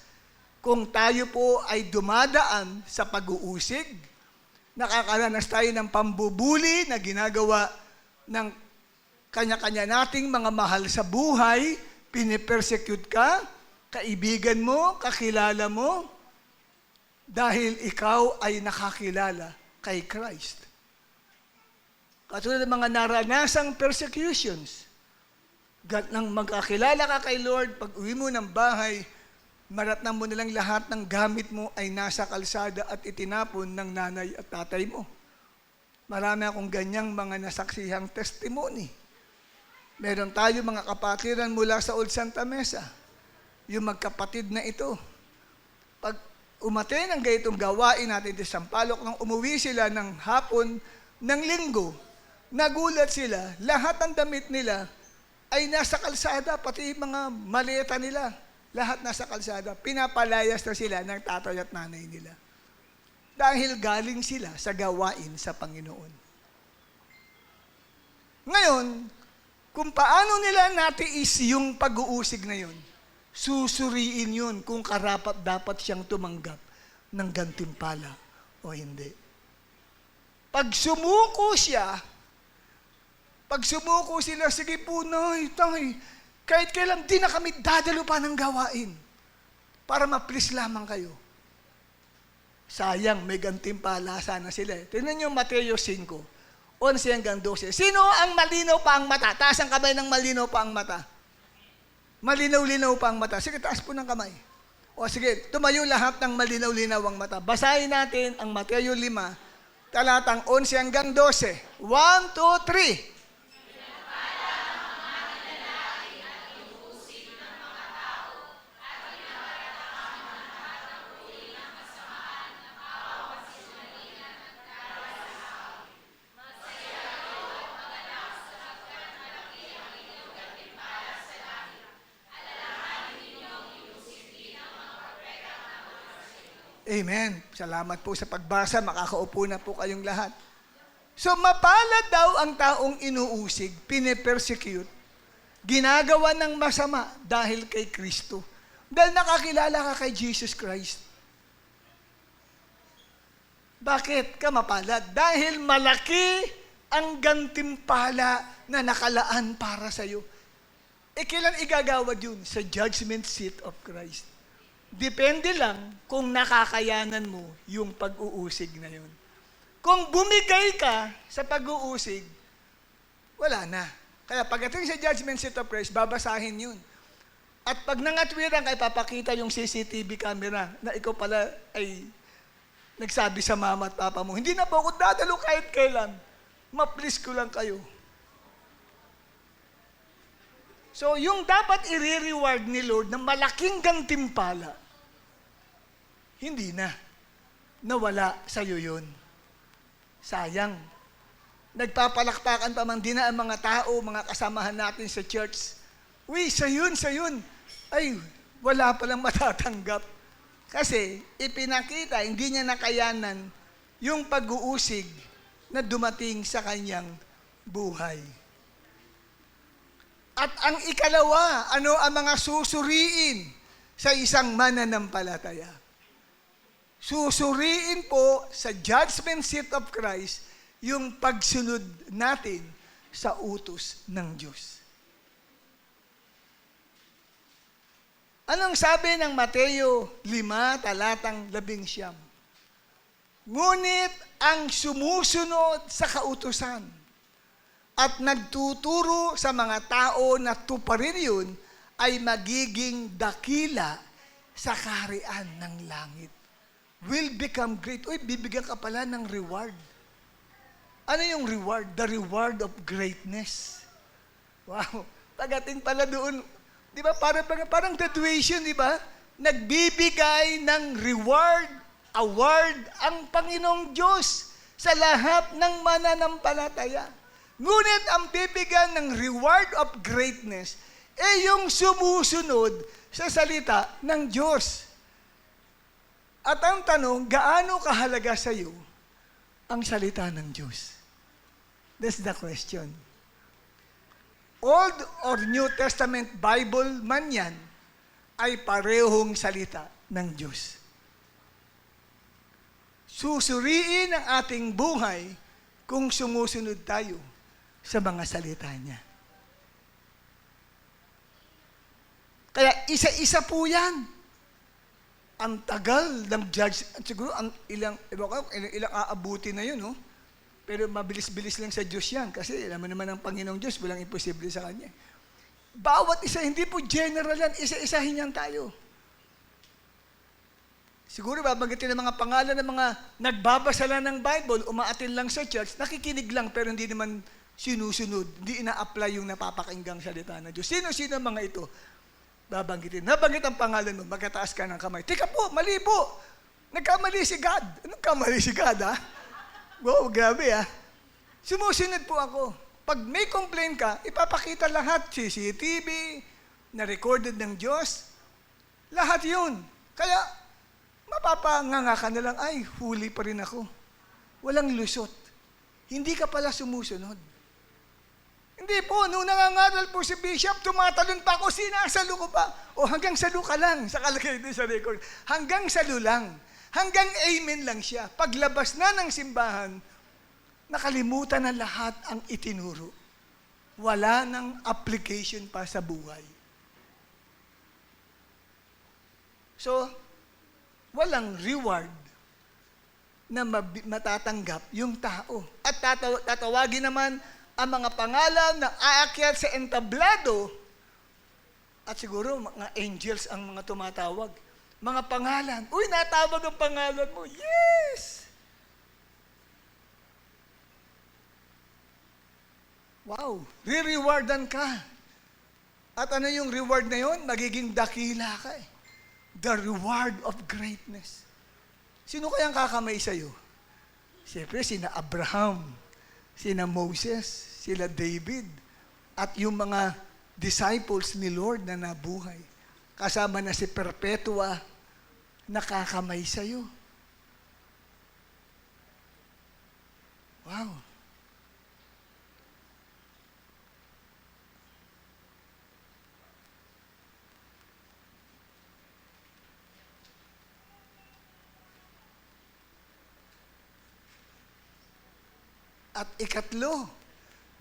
Kung tayo po ay dumadaan sa pag-uusig, nakakaranas tayo ng pambubuli na ginagawa ng kanya-kanya nating mga mahal sa buhay, pinipersecute ka, kaibigan mo, kakilala mo, dahil ikaw ay nakakilala kay Christ. Katulad ng mga naranasang persecutions, nang magkakilala ka kay Lord, pag uwi mo ng bahay, maratnang mo nilang lahat ng gamit mo ay nasa kalsada at itinapon ng nanay at tatay mo. Marami akong ganyang mga nasaksihang testimony. Meron tayo mga kapatiran mula sa Old Santa Mesa. Yung magkapatid na ito. Pag umatay ng gayitong gawain natin sa Sampaloc, nang umuwi sila ng hapon ng linggo, nagulat sila, lahat ng damit nila ay nasa kalsada, pati mga maleta nila, lahat nasa kalsada. Pinapalayas na sila ng tatay at nanay nila. Dahil galing sila sa gawain sa Panginoon. Ngayon, kung paano nila natiis yung pag-uusig na yun, susuriin yun kung karapat dapat siyang tumanggap ng gantimpala o hindi. Pag sumuko sila, sige po, nay, kahit kailan di na kami dadalo pa ng gawain para ma-please lamang kayo. Sayang, may gantimpala sana sila. Tingnan niyo Mateo 5, 11 hanggang 12. Sino ang malinaw pa ang mata? Taas ang kamay ng malinaw pa ang mata. Malinaw-linaw pa ang mata. Sige, taas po ng kamay. O sige, tumayo lahat ng malinaw-linaw ang mata. Basahin natin ang Mateo 5, talatang 11 hanggang 12. 1, 2, 3. Amen. Salamat po sa pagbasa. Makakaupo na po kayong lahat. So, mapalad daw ang taong inuusig, pinipersecute, ginagawa ng masama dahil kay Kristo. Dahil nakakilala ka kay Jesus Christ. Bakit ka mapalad? Dahil malaki ang gantimpala na nakalaan para sa iyo. Kailan igagawad yun? Sa judgment seat of Christ. Depende lang kung nakakayanan mo yung pag-uusig na yun. Kung bumigay ka sa pag-uusig, wala na. Kaya pagdating sa judgment seat of Christ, babasahin yun. At pag nangatwiran ka, ipapakita yung CCTV camera na ikaw pala ay nagsabi sa mama at papa mo, hindi na po ako dadalo kahit kailan. Ma-please ko lang kayo. So, yung dapat i-reward ni Lord ng malaking gantimpala, hindi na. Nawala sa'yo yun. Sayang. Nagpapalakpakan pa man din na ang mga tao, mga kasamahan natin sa church. Uy, sa yun. Ay, wala palang matatanggap. Kasi ipinakita, hindi niya nakayanan yung pag-uusig na dumating sa kanyang buhay. At ang ikalawa, ano ang mga susuriin sa isang mananampalataya? Susuriin po sa judgment seat of Christ yung pagsunod natin sa utos ng Diyos. Anong sabi ng Mateo 5, talatang 11? Ngunit ang sumusunod sa kautusan at nagtuturo sa mga tao na tuparin yun ay magiging dakila sa kaharian ng langit. Will become great. Uy, bibigyan ka pala ng reward. Ano yung reward? The reward of greatness. Wow. Pagating pala doon, di ba? Parang graduation, di ba? Nagbibigay ng reward, award, ang Panginoong Diyos sa lahat ng mananampalataya. Ngunit ang bibigyan ng reward of greatness yung sumusunod sa salita ng Diyos. At ang tanong, gaano kahalaga sa iyo ang salita ng Diyos? That's the question. Old or New Testament Bible man yan, ay parehong salita ng Diyos. Susuriin ang ating buhay kung sumusunod tayo sa mga salita niya. Kaya isa-isa po yan. Ang tagal ng judge, siguro ilang aabuti na yun, no? Pero mabilis-bilis lang sa Diyos yan kasi alam mo naman ang Panginoong Diyos, walang imposible sa Kanya. Bawat isa, hindi po general yan, isa-isahin yan tayo. Siguro babanggitin ng mga pangalan ng mga nagbabasa lang ng Bible, umaatin lang sa church, nakikinig lang pero hindi naman sinusunod, hindi ina-apply yung napapakinggang salita ng Diyos. Sino-sino ang mga ito? Babanggitin. Nabanggit ang pangalan mo, magkataas ka ng kamay. Tika po, mali po. Nagkamali si God. Anong kamali si God, ha? Wow, grabe, ha? Sumusunod po ako. Pag may complaint ka, ipapakita lahat. CCTV, na-recorded ng Diyos. Lahat yun. Kaya, mapapanganga ka na lang, ay, huli pa rin ako. Walang lusot. Hindi ka pala sumusunod. Hindi po, nung nangangaral po si Bishop, tumatalon pa ako, sinasalo ko pa. O hanggang salo ka lang, sa kalagay din sa record. Hanggang salo lang. Hanggang amen lang siya. Paglabas na ng simbahan, nakalimutan na lahat ang itinuro. Wala nang application pa sa buhay. So, walang reward na matatanggap yung tao. At tatawagin naman ang mga pangalan na aakyat sa entablado, at siguro mga angels ang mga tumatawag. Mga pangalan. Uy, natawag ang pangalan mo. Yes! Wow, re-rewardan ka. At ano yung reward na yun? Magiging dakila ka eh. The reward of greatness. Sino kayang kakamay sa'yo? Siyempre, sina Abraham, sina Moses, sila David, at yung mga disciples ni Lord na nabuhay. Kasama na si Perpetua, nakakamay sa'yo. Wow. At ikatlo,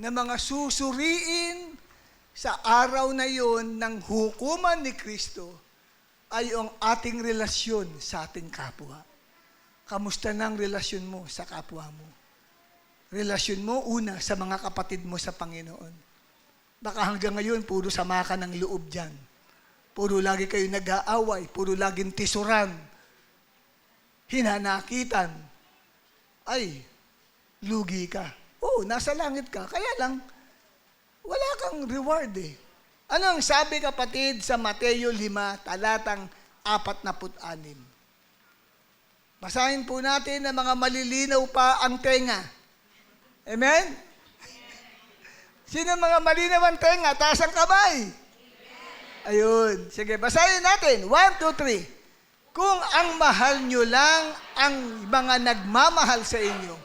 na mga susuriin sa araw na yon ng hukuman ni Kristo ay ang ating relasyon sa ating kapwa. Kamusta na ang relasyon mo sa kapwa mo? Relasyon mo, una, sa mga kapatid mo sa Panginoon. Baka hanggang ngayon, puro sama ka ng loob dyan. Puro lagi kayo nag-aaway, puro laging tisuran, hinanakitan. Ay, lugi ka. Oo, nasa langit ka. Kaya lang, wala kang reward eh. Ano ang sabi kapatid sa Mateo 5, talatang 46? Basahin po natin na mga malilinaw pa ang tenga. Amen? Sino mga malinaw ang tenga? Taas ang kamay. Ayun. Sige, basahin natin. 1, 2, 3. Kung ang mahal nyo lang ang mga nagmamahal sa inyo,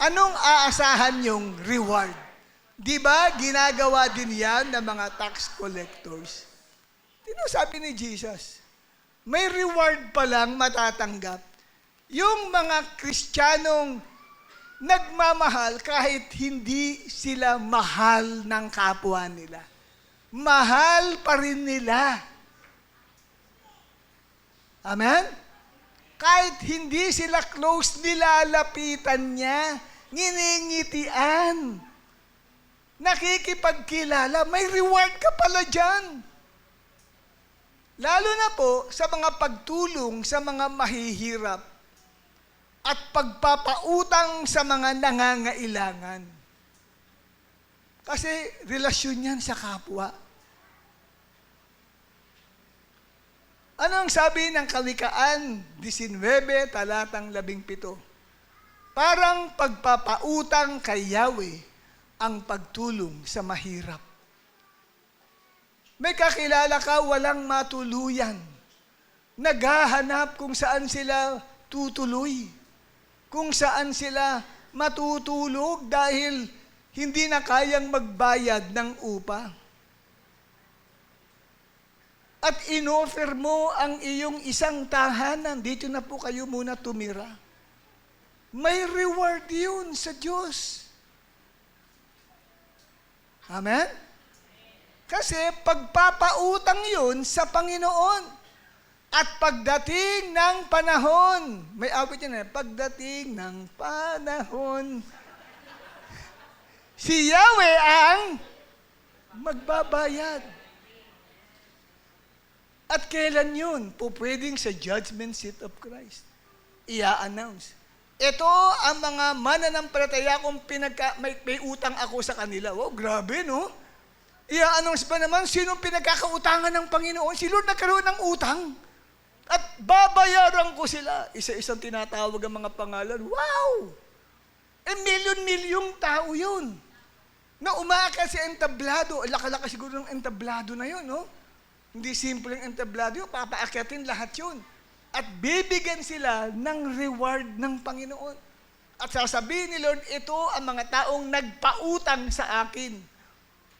anong aasahan nyong reward? Di ba ginagawa din yan ng mga tax collectors? Sabi ni Jesus, may reward pa lang matatanggap yung mga Kristiyanong nagmamahal kahit hindi sila mahal ng kapwa nila. Mahal pa rin nila. Amen? Kahit hindi sila close, nilalapitan niya, nginingitian, nakikipagkilala, may reward ka pala dyan. Lalo na po sa mga pagtulong sa mga mahihirap at pagpapautang sa mga nangangailangan. Kasi relasyon yan sa kapwa. Ano ang sabi ng Kawikaan 19, talatang 17? Parang pagpapautang kay Yahweh ang pagtulong sa mahirap. May kakilala ka walang matuluyan. Naghahanap kung saan sila tutuloy. Kung saan sila matutulog dahil hindi na kayang magbayad ng upa. At inoffer mo ang iyong isang tahanan, dito na po kayo muna tumira. May reward yun sa Diyos. Amen? Kasi pagpapautang yun sa Panginoon. At pagdating ng panahon, may awit yan eh, pagdating ng panahon, si Yahweh ang magbabayad. At kailan yun? Pupwedeng sa judgment seat of Christ. Ia-announce. Ito ang mga mananampalataya kung may utang ako sa kanila. Wow, grabe no? Ia-announce ba naman sinong pinagkakautangan ng Panginoon? Si Lord nagkaroon ng utang. At babayaran ko sila. Isa-isang tinatawag ang mga pangalan. Wow! Milyon-milyong tao yun. Na umaakyat si entablado. Laka-laka siguro ng entablado na yun, no? Hindi simple yung entablado yun. Papaakyatin lahat yun. At bibigyan sila ng reward ng Panginoon. At sasabihin ni Lord, ito ang mga taong nagpautang sa akin.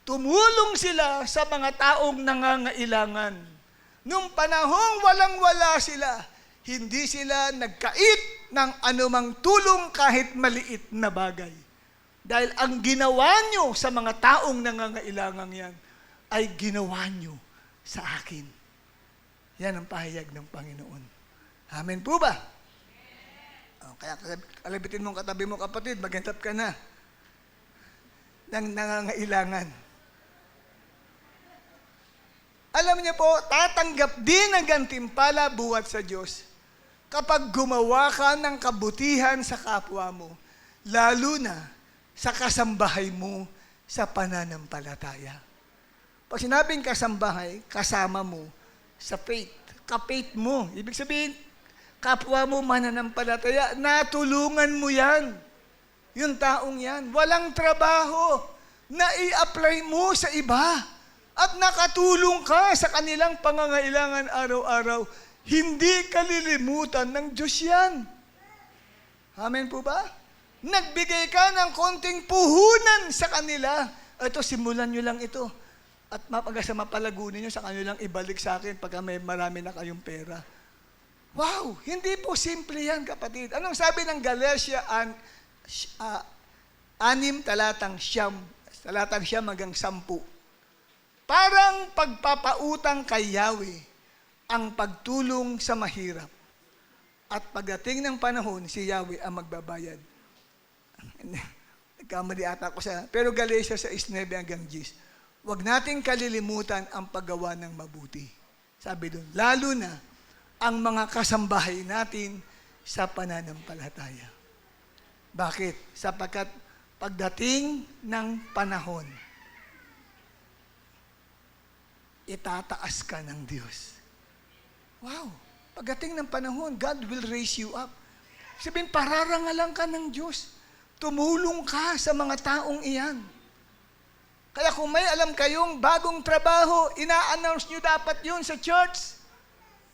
Tumulong sila sa mga taong nangangailangan. Nung panahong walang-wala sila, hindi sila nagkait ng anumang tulong kahit maliit na bagay. Dahil ang ginawa nyo sa mga taong nangangailangan yan, ay ginawa nyo sa akin. Yan ang pahayag ng Panginoon. Amen po ba? Kaya kalabitin mong katabi mo kapatid, maghanap ka na ng nangangailangan. Alam niyo po, tatanggap din ang gantimpala buhat sa Diyos kapag gumawa ka ng kabutihan sa kapwa mo, lalo na sa kasambahay mo sa pananampalataya. Pag sinabing kasambahay, kasama mo sa faith, ka-faith mo. Ibig sabihin, kapwa mo mananampalataya, natulungan mo yan. Yung taong yan, walang trabaho, na i-apply mo sa iba. At nakatulong ka sa kanilang pangangailangan araw-araw, hindi kalilimutan ng Diyos yan. Amen po ba? Nagbigay ka ng konting puhunan sa kanila. Ito, simulan nyo lang ito. At mapagasa mapalagunin nyo sa kanilang ibalik sa akin pagka may marami na kayong pera. Wow! Hindi po simple yan, kapatid. Anong sabi ng Galatia 6, talatang 9 hanggang 10. Parang pagpapautang kay Yahweh ang pagtulong sa mahirap. At pagdating ng panahon, si Yahweh ang magbabayad. Nagkamali ata ako pero Galatia 6:9 hanggang 10. Huwag nating kalilimutan ang paggawa ng mabuti. Sabi doon, lalo na ang mga kasambahay natin sa pananampalataya. Bakit? Sapagkat pagdating ng panahon, itataas ka ng Diyos. Wow! Pagdating ng panahon, God will raise you up. Sabihin, pararangalan ka ng Diyos. Tumulong ka sa mga taong iyan. Kaya kung may alam kayong bagong trabaho, ina-announce nyo dapat yun sa church.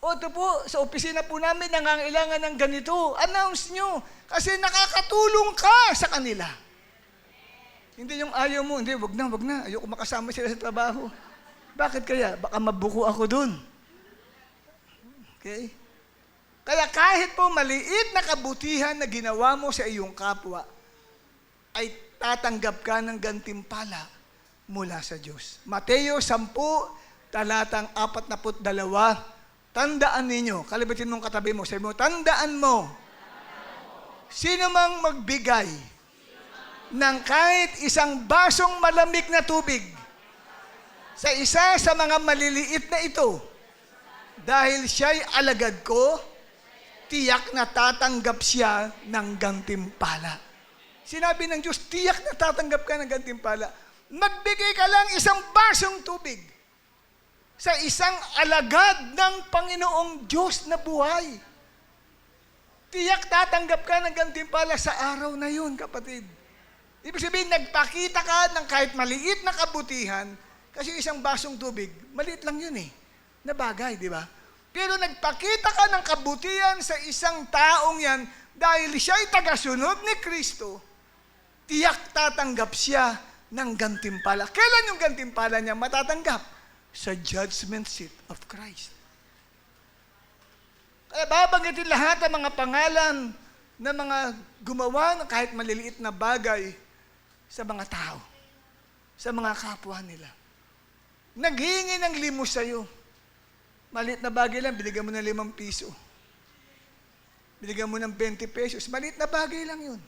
O ito po, sa opisina po namin, nangangailangan ng ganito. Announce nyo. Kasi nakakatulong ka sa kanila. Hindi yung ayaw mo, hindi, wag na. Ayoko makasama sila sa trabaho. Bakit kaya? Baka mabuko ako dun. Okay? Kaya kahit po maliit na kabutihan na ginawa mo sa iyong kapwa, ay tatanggap ka ng gantimpala mula sa Diyos. Mateo 10, talatang 42. Tandaan ninyo, kalibutin mong katabi mo, sabi mo, tandaan mo, sino mang magbigay ng kahit isang basong malamig na tubig sa isa sa mga maliliit na ito, dahil siya'y alagad ko, tiyak na tatanggap siya ng gantimpala. Sinabi ng Diyos, tiyak na tatanggap ka ng gantimpala. Magbigay ka lang isang basong tubig sa isang alagad ng Panginoong Diyos na buhay. Tiyak tatanggap ka ng gantimpala sa araw na yun, kapatid. Ibig sabihin, nagpakita ka ng kahit maliit na kabutihan, kasi isang basong tubig, maliit lang yun na bagay, di ba? Pero nagpakita ka ng kabutihan sa isang taong yan, dahil siya'y tagasunod ni Kristo, tiyak tatanggap siya ng gantimpala. Kailan yung gantimpala niya matatanggap? Sa judgment seat of Christ. Kaya babanggitin lahat ang mga pangalan ng mga gumawa ng kahit maliliit na bagay sa mga tao, sa mga kapwa nila. Naghingi ng limos sa'yo. Maliit na bagay lang, binigyan mo ng 5 piso. Binigyan mo ng 20 pesos. Maliit na bagay lang yun.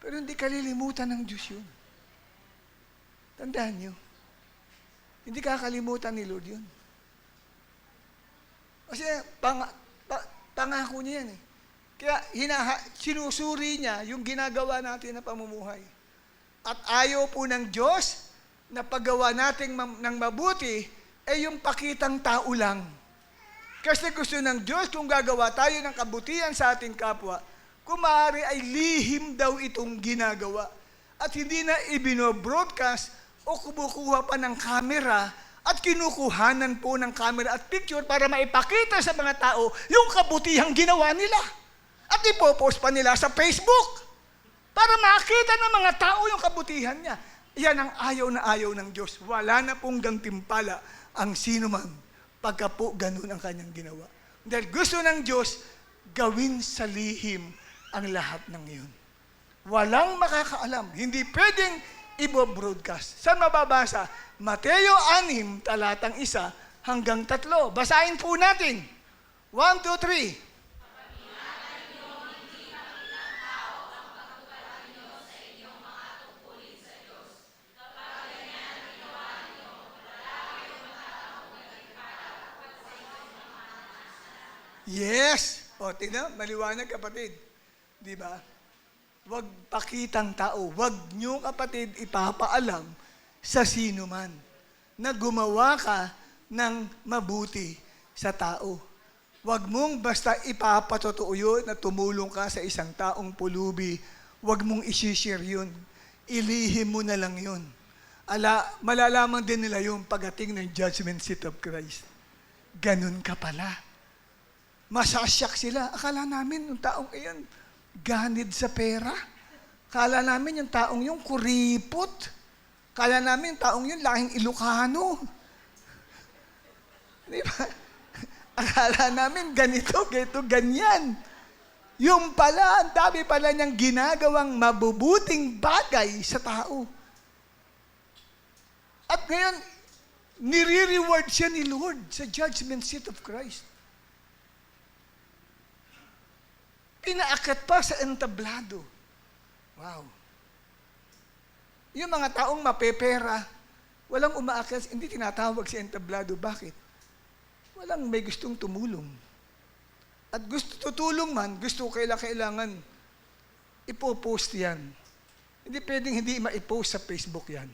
Pero hindi kalilimutan ng Diyos yun. Tandaan nyo, hindi kakalimutan ni Lord yun. Kasi pangako niya yan Kaya sinusuri niya yung ginagawa natin na pamumuhay. At ayaw po ng Diyos na paggawa natin ng mabuti ay yung pakitang tao lang. Kasi gusto ng Diyos kung gagawa tayo ng kabutihan sa ating kapwa, kung maaari ay lihim daw itong ginagawa. At hindi na ibino-broadcast o kumukuha pa ng camera at kinukuhanan po ng camera at picture para maipakita sa mga tao yung kabutihang ginawa nila. At ipopost pa nila sa Facebook para makita ng mga tao yung kabutihan niya. Yan ang ayaw na ayaw ng Diyos. Wala na pong gantimpala ang sino man pagka po ganun ang kanyang ginawa. Dahil gusto ng Diyos, gawin sa lihim ang lahat ng iyon. Walang makakaalam. Hindi pwedeng i-broadcast. Saan mababasa? Mateo 6, talatang 1 hanggang 3. Basahin po natin. 1, 2, 3. Yes! O, tingnan, maliwanag kapatid. Di ba? Huwag pakitang tao. Huwag nyo kapatid ipapaalam sa sino man na gumawa ka ng mabuti sa tao. Huwag mong basta ipapatotoo yun na tumulong ka sa isang taong pulubi. Huwag mong isishare yun. Ilihim mo na lang yun. Malalaman din nila yung pagdating ng judgment seat of Christ. Ganun ka pala. Masasyak sila. Akala namin yung taong iyan ganid sa pera. Akala namin yung taong yung kuripot. Akala namin yung taong yung lahing Ilocano. Di ba? Akala namin ganito, ganyan. Yung pala, ang dami pala niyang ginagawang mabubuting bagay sa tao. At ngayon, nire-reward siya ni Lord sa judgment seat of Christ. Pinaakyat pa sa entablado. Wow. Yung mga taong mapepera, walang umaakyat, hindi tinatawag sa entablado. Bakit? Walang may gustong tumulong. At gusto tutulong man, kailangan ipopost yan. Hindi pwedeng hindi maipost sa Facebook yan.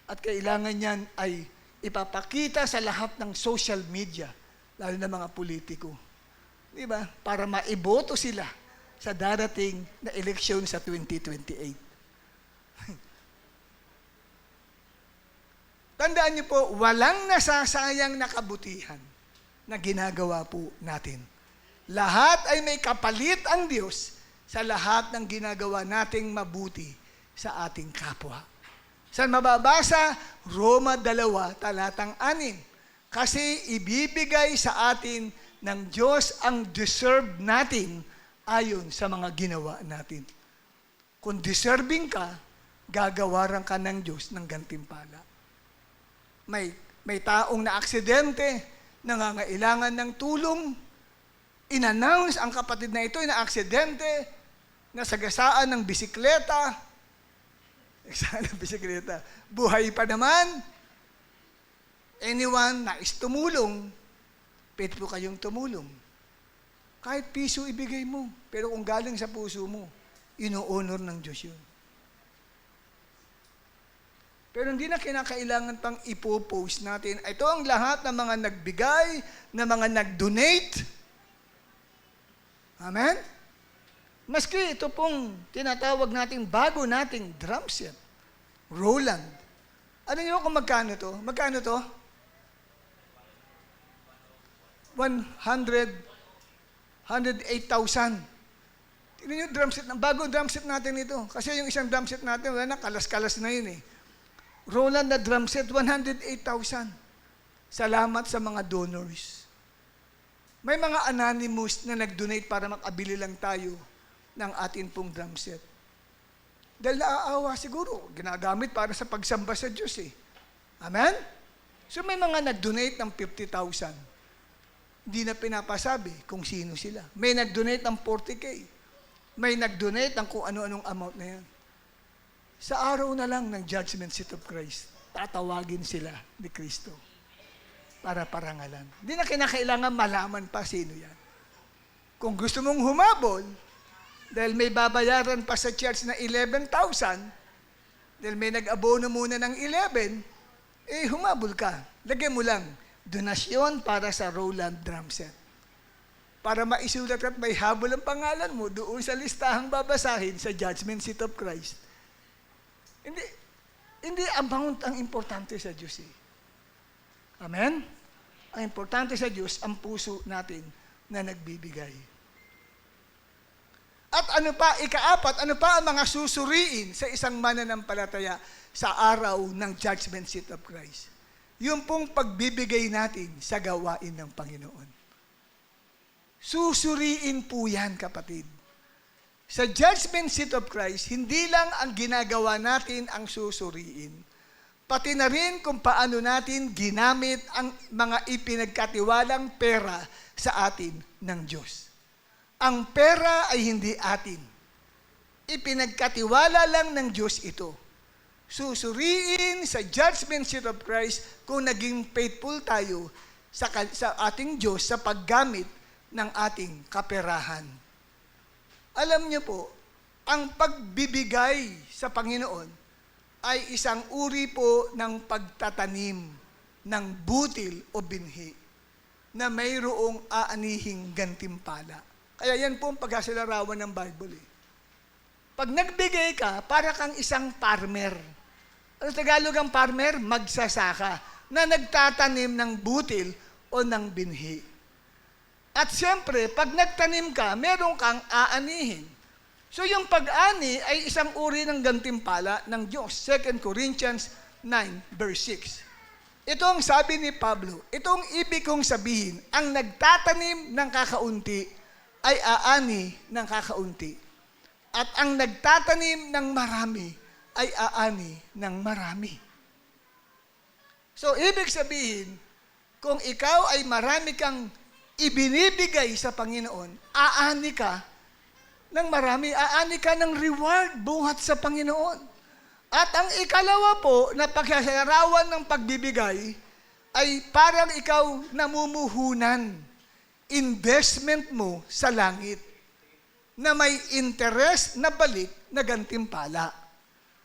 At kailangan yan ay ipapakita sa lahat ng social media, lalo na mga politiko. Di ba? Para maiboto sila sa darating na eleksyon sa 2028. Tandaan niyo po, walang nasasayang na kabutihan na ginagawa po natin. Lahat ay may kapalit ang Diyos sa lahat ng ginagawa nating mabuti sa ating kapwa. Saan mababasa? Roma 2, talatang 6. Kasi ibibigay sa atin ng Diyos ang deserve natin ayon sa mga ginawa natin. Kung deserving ka, gagawaran ka ng Diyos ng gantimpala. May taong na aksidente, nangangailangan ng tulong, in-announce ang kapatid na ito na aksidente, nasagasaan ng bisikleta, buhay pa naman. Anyone nais tumulong, pwede po kayong tumulong. Kahit piso ibigay mo, pero kung galing sa puso mo, ino-honor ng Diyos yun. Pero hindi na kinakailangan pang ipopost natin. Ito ang lahat ng mga nagbigay, ng mga nag-donate. Amen? Maski ito pong tinatawag nating bago nating drum set, Roland. Ano niyo kung magkano to? Magkano to? 108,000. Tingnan niyo drum set, bago drum set natin ito. Kasi yung isang drum set natin, wala na, kalas-kalas na yun eh. Roland na drum set, 108,000. Salamat sa mga donors. May mga anonymous na nag-donate para makabili lang tayo ng atin pong drum set. Dahil naaawa siguro, ginagamit para sa pagsamba sa Diyos eh. Amen? So may mga nag-donate ng 50,000. Hindi na pinapasabi kung sino sila. May nag-donate ng 40K. May nag-donate ng kung ano-anong amount na yan. Sa araw na lang ng judgment seat of Christ, tatawagin sila ni Kristo para parangalan. Hindi na kinakailangan malaman pa sino yan. Kung gusto mong humabol, dahil may babayaran pa sa church na 11,000, dahil may nag-abono muna ng 11, humabol ka. Lagyan mo lang, donasyon para sa Roland drum set. Para maisulat at may habol ang pangalan mo doon sa listahang babasahin sa judgment seat of Christ. Hindi amount ang importante sa Diyos eh. Amen? Ang importante sa Diyos, ang puso natin na nagbibigay. At ano pa, ikaapat, ano pa ang mga susuriin sa isang mananampalataya sa araw ng judgment seat of Christ? Yung pong pagbibigay natin sa gawain ng Panginoon. Susuriin po yan, kapatid. Sa judgment seat of Christ, hindi lang ang ginagawa natin ang susuriin, pati na rin kung paano natin ginamit ang mga ipinagkatiwalang pera sa atin ng Diyos. Ang pera ay hindi atin. Ipinagkatiwala lang ng Diyos ito. Susuriin sa judgment seat of Christ kung naging faithful tayo sa ating Diyos sa paggamit ng ating kaperahan. Alam niyo po, ang pagbibigay sa Panginoon ay isang uri po ng pagtatanim ng butil o binhi na mayroong aanihing gantimpala. Kaya yan po ang pagkasalarawan ng Bible eh. Pag nagbigay ka, para kang isang farmer. Ano Tagalog ang farmer? Magsasaka na nagtatanim ng butil o ng binhi. At siyempre, pag nagtanim ka, meron kang aanihin. So yung pag-ani ay isang uri ng gantimpala ng Diyos. 2 Corinthians 9, verse 6. Ito ang sabi ni Pablo, itong ibig kong sabihin, ang nagtatanim ng kakaunti ay aani ng kakaunti. At ang nagtatanim ng marami ay aani ng marami. So, ibig sabihin, kung ikaw ay marami kang ibinibigay sa Panginoon, aani ka ng marami, aani ka ng reward buhat sa Panginoon. At ang ikalawa po na pagsasarawan ng pagbibigay ay parang ikaw namumuhunan, investment mo sa langit na may interest na balik na gantimpala.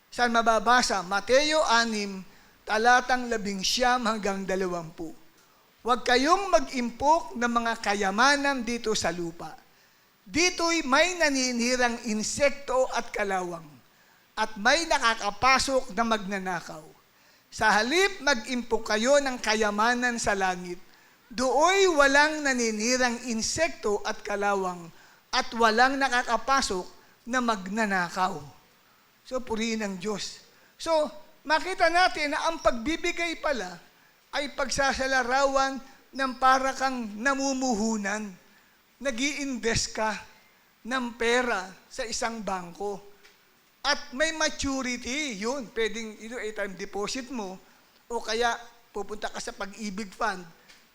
Saan mababasa? Mateo 6, talatang 11 hanggang 20. Huwag kayong mag-impok ng mga kayamanan dito sa lupa. Dito'y may naninirang insekto at kalawang, at may nakakapasok na magnanakaw. Sa halip, mag-impok kayo ng kayamanan sa langit. Dooy walang naninirang insekto at kalawang, at walang nakakapasok na magnanakaw. So, purihin ang Diyos. So, makita natin na ang pagbibigay pala ay pagsasalarawan ng para kang namumuhunan. Nag-i-invest ka ng pera sa isang bangko. At may maturity, yun. Pwedeng time deposit mo, o kaya pupunta ka sa Pag-ibig Fund,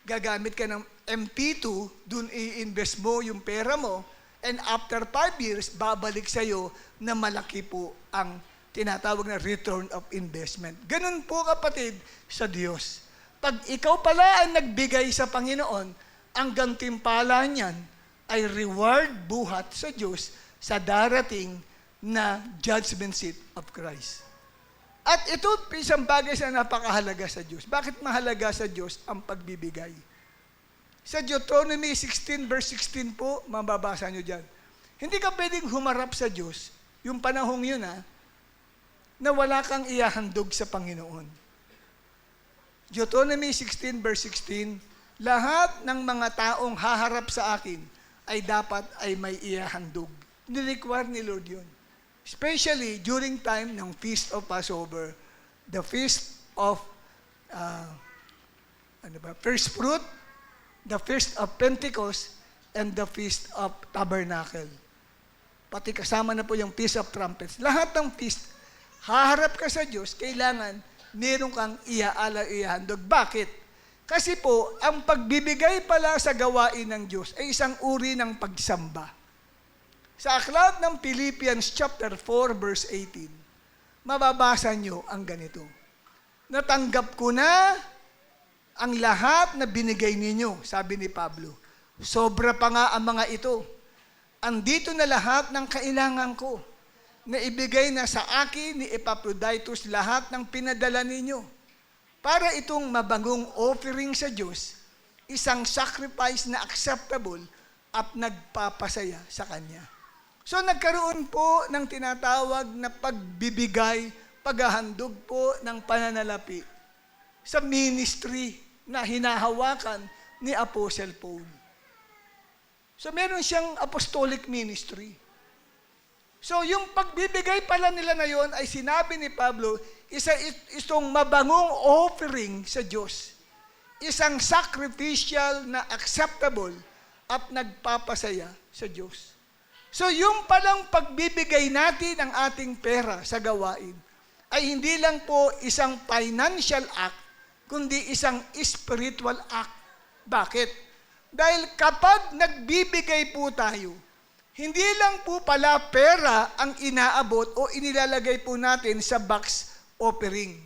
gagamit ka ng MP2, dun i-invest mo yung pera mo, and after 5 years, babalik sa'yo na malaki po ang tinatawag na return of investment. Ganun po, kapatid, sa Diyos. Pag ikaw pala ang nagbigay sa Panginoon, ang gantimpala niyan ay reward buhat sa Diyos sa darating na judgment seat of Christ. At ito, isang bagay na napakahalaga sa Diyos. Bakit mahalaga sa Diyos ang pagbibigay? Sa Deuteronomy 16 verse 16 po, mababasa nyo dyan. Hindi ka pwedeng humarap sa Diyos, yung panahong yun na wala kang ihahandog sa Panginoon. Deuteronomy 16 verse 16, lahat ng mga taong haharap sa akin ay dapat ay may ihahandog. Ni-require ni Lord yun. Especially during time ng Feast of Passover, the Feast of First Fruit, the Feast of Pentecost, and the Feast of Tabernacle. Pati kasama na po yung Feast of Trumpets. Lahat ng feast, haharap ka sa Diyos, kailangan meron kang ihahandog. Bakit? Kasi po, ang pagbibigay pala sa gawain ng Diyos ay isang uri ng pagsamba. Sa aklat ng Philippians chapter 4 verse 18, mababasa nyo ang ganito. Natanggap ko na ang lahat na binigay ninyo, sabi ni Pablo. Sobra pa nga ang mga ito. Andito na lahat ng kailangan ko, na ibigay na sa akin ni Epaphroditus lahat ng pinadala ninyo. Para itong mabangong offering sa Diyos, isang sacrifice na acceptable at nagpapasaya sa Kanya. So nagkaroon po ng tinatawag na pagbibigay, paghahandog po ng pananalapi sa ministry na hinahawakan ni Apostle Paul. So meron siyang apostolic ministry. So yung pagbibigay pala nila na yon ay sinabi ni Pablo, isang mabangong offering sa Diyos. Isang sacrificial na acceptable at nagpapasaya sa Diyos. So yung palang pagbibigay natin ng ating pera sa gawain ay hindi lang po isang financial act, kundi isang spiritual act. Bakit? Dahil kapag nagbibigay po tayo, hindi lang po pala pera ang inaabot o inilalagay po natin sa box offering,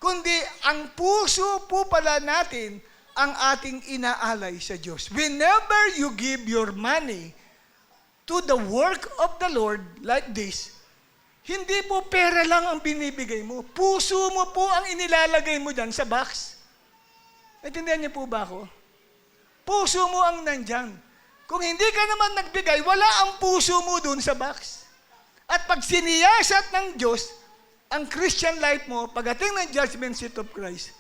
kundi ang puso po pala natin ang ating inaalay sa Diyos. Whenever you give your money to the work of the Lord like this, hindi po pera lang ang binibigay mo. Puso mo po ang inilalagay mo dyan sa box. Naintindihan niyo po ba ako? Puso mo ang nandyan. Kung hindi ka naman nagbigay, wala ang puso mo dun sa box. At pag siniyasat ng Diyos, ang Christian life mo, pagdating ng judgment seat of Christ,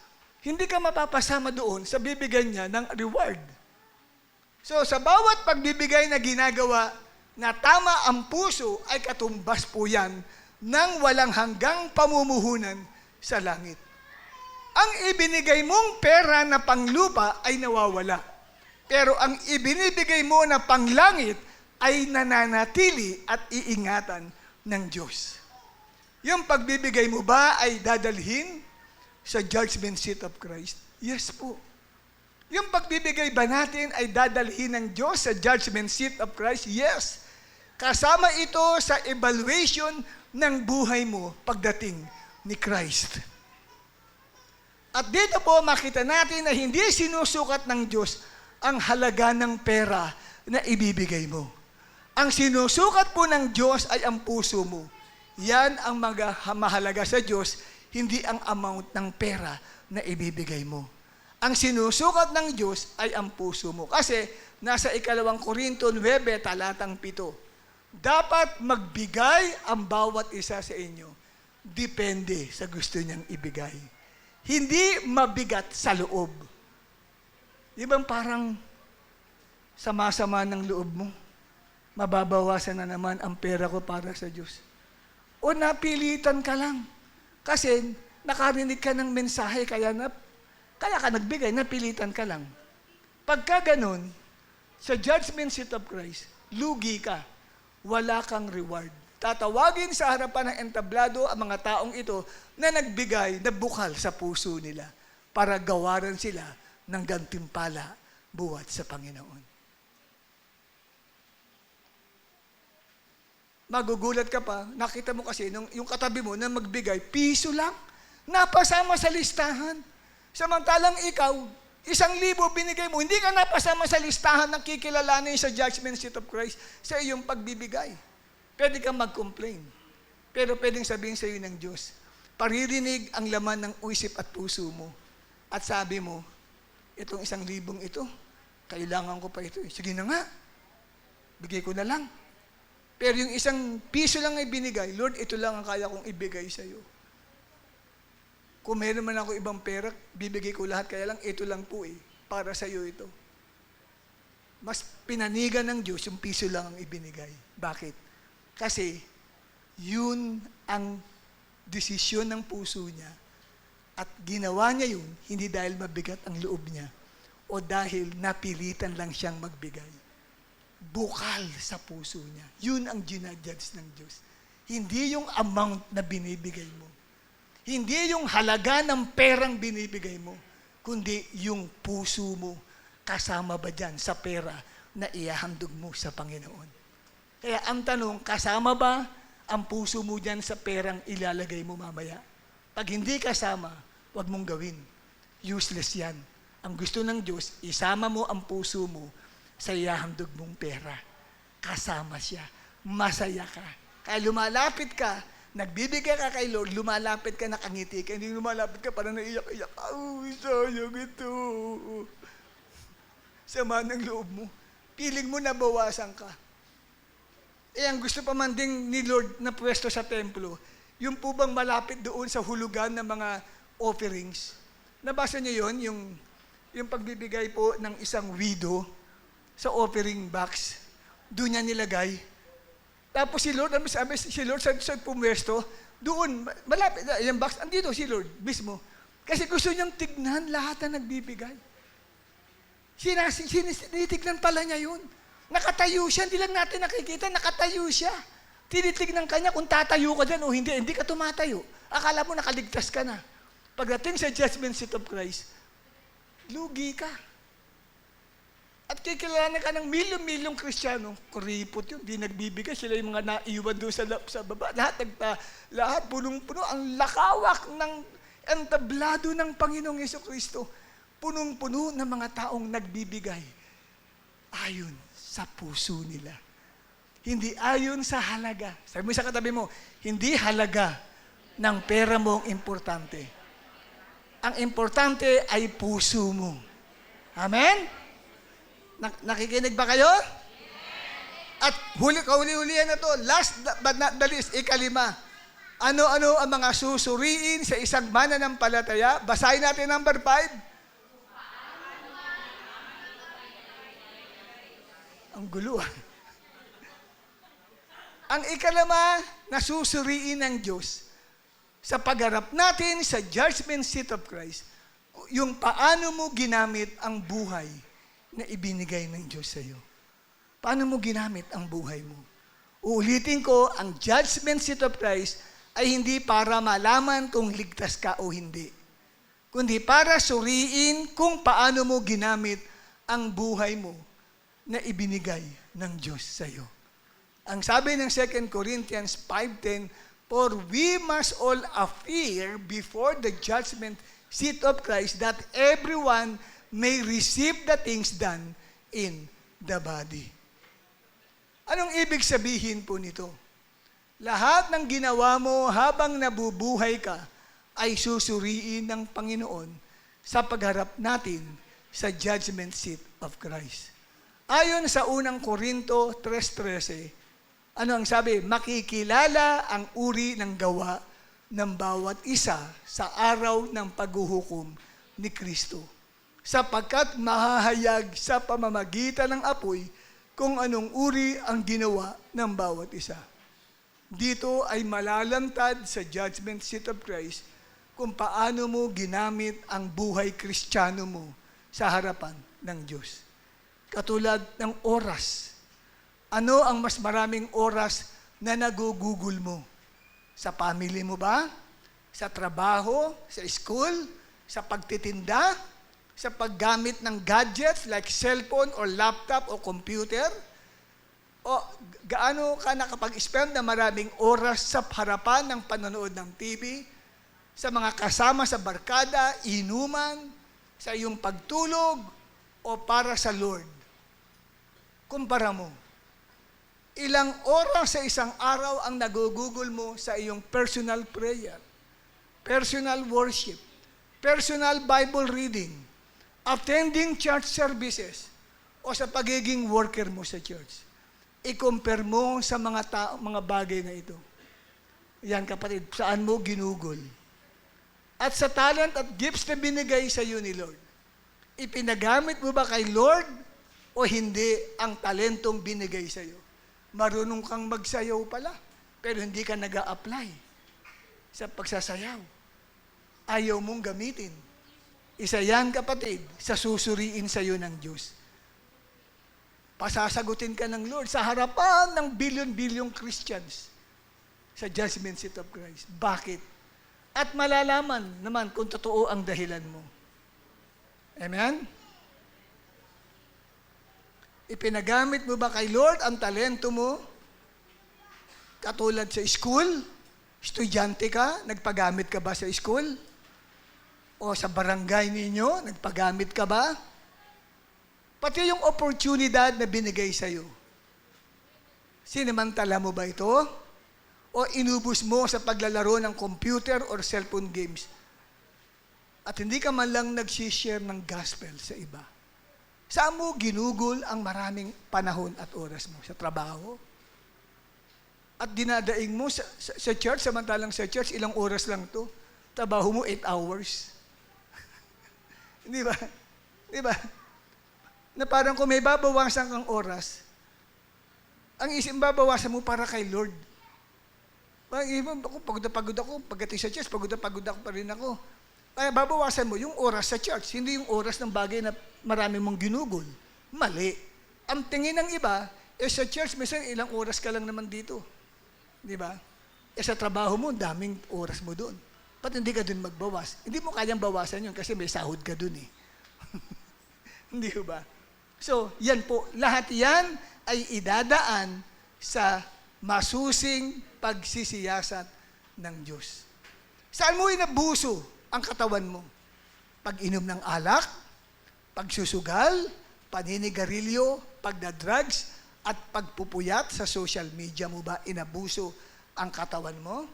hindi ka mapapasama doon sa bibigyan niya ng reward. So sa bawat pagbibigay na ginagawa na tama ang puso, ay katumbas po yan ng walang hanggang pamumuhunan sa langit. Ang ibinigay mong pera na panglupa ay nawawala. Pero ang ibinibigay mo na panglangit ay nananatili at iingatan ng Diyos. Yung pagbibigay mo ba ay dadalhin sa judgment seat of Christ? Yes po. Yung pagbibigay ba natin ay dadalhin ng Diyos sa judgment seat of Christ? Yes. Kasama ito sa evaluation ng buhay mo pagdating ni Christ. At dito po makita natin na hindi sinusukat ng Diyos ang halaga ng pera na ibibigay mo. Ang sinusukat po ng Diyos ay ang puso mo. Yan ang mahalaga sa Diyos, hindi ang amount ng pera na ibibigay mo. Ang sinusukat ng Diyos ay ang puso mo. Kasi nasa 2 Korinto 9, talatang 7, dapat magbigay ang bawat isa sa inyo. Depende sa gusto niyang ibigay. Hindi mabigat sa loob. Di ba parang sama-sama ng loob mo? Mababawasan na naman ang pera ko para sa Diyos. O napilitan ka lang. Kasi nakarinig ka ng mensahe, kaya ka nagbigay, napilitan ka lang. Pagka ganun, sa judgment seat of Christ, lugi ka. Wala kang reward. Tatawagin sa harapan ng entablado ang mga taong ito na nagbigay, na bukal sa puso nila para gawaran sila ng gantimpala buhat sa Panginoon. Magugulat ka pa, nakita mo kasi yung katabi mo na magbigay, piso lang, napasama sa listahan. Samantalang ikaw, 1,000 binigay mo, hindi ka napasama sa listahan ng kikilalanin sa judgment seat of Christ sa iyong pagbibigay. Pwede kang mag-complain. Pero pwedeng sabihin sa iyo ng Diyos, paririnig ang laman ng isip at puso mo. At sabi mo, itong 1,000 ito, kailangan ko pa ito. Sige na nga, bigay ko na lang. Pero yung 1 piso lang ay binigay, Lord, ito lang ang kaya kong ibigay sa iyo. Kung meron man ako ibang pera, bibigay ko lahat, kaya lang ito lang po para sa iyo ito. Mas pinanigan ng Diyos yung piso lang ang ibinigay. Bakit? Kasi yun ang desisyon ng puso niya at ginawa niya yun hindi dahil mabigat ang loob niya o dahil napilitan lang siyang magbigay. Bukal sa puso niya. Yun ang ginajudge ng Diyos. Hindi yung amount na binibigay mo. Hindi yung halaga ng perang binibigay mo, kundi yung puso mo. Kasama ba dyan sa pera na ihahandog mo sa Panginoon? Kaya ang tanong, kasama ba ang puso mo dyan sa perang ilalagay mo mamaya? Pag hindi kasama, huwag mong gawin. Useless yan. Ang gusto ng Diyos, isama mo ang puso mo sa ihahandog mong pera. Kasama siya. Masaya ka. Kaya lumalapit ka, nagbibigay ka kay Lord, lumalapit ka, nakangiti ka, hindi lumalapit ka, parang naiyak-iyak. Sayang ito. Sama ng loob mo. Piling mo nabawasan ka. Ang gusto pa man din ni Lord na pwesto sa templo, yung po bang malapit doon sa hulugan ng mga offerings. Nabasa niyo yun, yung pagbibigay po ng isang widow sa offering box. Doon niya nilagay. Tapos si Lord, sabi si Lord sa pumwesto, doon, malapit, yung box, andito si Lord mismo. Kasi gusto niyang tignan lahat na nagbibigay. Tinitignan pala niya yun. Nakatayo siya, hindi lang natin nakikita, nakatayo siya. Tinitignan ka niya kung tatayo ka dyan o hindi, hindi ka tumatayo. Akala mo nakaligtas ka na. Pagdating sa judgment seat of Christ, lugi ka. At kikilalanin ka ng milyong-milyong Kristiyano, kuripot yun, di nagbibigay, sila yung mga naiwan doon sa baba. Lahat punong-puno, ang lakawak ng entablado ng Panginoong Jesucristo. Punong-puno ng mga taong nagbibigay. Ayon sa puso nila. Hindi ayon sa halaga. Sabi mo sa katabi mo, hindi halaga ng pera mo ang importante. Ang importante ay puso mo. Amen? Nakikinig ba kayo? At kahuli-hulihan na to, last but not the least, 5. Ano-ano ang mga susuriin sa isang mananampalataya? Basahin natin number 5. Ang gulo. Ang 6 na susuriin ng Diyos sa pagharap natin sa judgment seat of Christ, yung paano mo ginamit ang buhay na ibinigay ng Diyos sa iyo? Paano mo ginamit ang buhay mo? Uulitin ko, ang judgment seat of Christ ay hindi para malaman kung ligtas ka o hindi, kundi para suriin kung paano mo ginamit ang buhay mo na ibinigay ng Diyos sa iyo. Ang sabi ng 2 Corinthians 5:10, "For we must all appear before the judgment seat of Christ, that everyone may receive the things done in the body." Anong ibig sabihin po nito? Lahat ng ginawa mo habang nabubuhay ka ay susuriin ng Panginoon sa pagharap natin sa judgment seat of Christ. Ayon sa unang Korinto 3:13, ano ang sabi? Makikilala ang uri ng gawa ng bawat isa sa araw ng paghuhukom ni Kristo, sapagkat mahahayag sa pamamagitan ng apoy kung anong uri ang ginawa ng bawat isa. Dito ay malalantad sa judgment seat of Christ kung paano mo ginamit ang buhay Kristiyano mo sa harapan ng Diyos. Katulad ng oras. Ano ang mas maraming oras na nagugugol mo? Sa family mo ba? Sa trabaho? Sa school? Sa pagtitinda? Sa paggamit ng gadgets like cellphone or laptop o computer? O gaano ka nakapag-spend na maraming oras sa harapan ng panonood ng TV, sa mga kasama sa barkada, inuman, sa iyong pagtulog, o para sa Lord? Kumpara mo. Ilang oras sa isang araw ang nagugugol mo sa iyong personal prayer, personal worship, personal Bible reading, attending church services, o sa pagiging worker mo sa church? I-compare mo sa mga bagay na ito. Yan kapatid, saan mo ginugol? At sa talent at gifts na binigay sa iyo ni Lord, ipinagamit mo ba kay Lord o hindi ang talentong binigay sa iyo? Marunong kang magsayaw pala, pero hindi ka nag-a-apply sa pagsasayaw. Ayaw mong gamitin. Isa yan kapatid, sa susuriin sa iyo ng Diyos. Pasasagutin ka ng Lord sa harapan ng bilyon-bilyong Christians sa judgment seat of Christ. Bakit? At malalaman naman kung totoo ang dahilan mo. Amen? Ipinagamit mo ba kay Lord ang talento mo? Katulad sa school? Estudyante ka? Nagpagamit ka ba sa school? O sa barangay ninyo? Nagpagamit ka ba? Pati yung oportunidad na binigay sa iyo. Sinamantala mo ba ito? O inubos mo sa paglalaro ng computer or cellphone games? At hindi ka man lang nag-share ng gospel sa iba. Saan mo ginugol ang maraming panahon at oras mo? Sa trabaho? At dinadaing mo sa church, samantalang sa church, ilang oras lang to? Trabaho mo 8 hours. Di ba? Di ba? Na parang kung may babawasan kang oras, ang isip babawasan mo para kay Lord. Parang ibang ako, pagod ako, pagdating sa church, pagod ako pa rin ako. Kaya babawasan mo yung oras sa church, hindi yung oras ng bagay na marami mong ginugol. Mali. Ang tingin ng iba, sa church, minsan ilang oras ka lang naman dito. Di ba? Sa trabaho mo, daming oras mo doon. Ba't hindi ka doon magbawas? Hindi mo kayang bawasan yun kasi may sahod ka doon eh. Hindi ba? So, yan po. Lahat yan ay idadaan sa masusing pagsisiyasat ng Diyos. Saan mo inabuso ang katawan mo? Pag-inom ng alak, pagsusugal, paninigarilyo, pagdadrugs, at pagpupuyat sa social media mo ba inabuso ang katawan mo?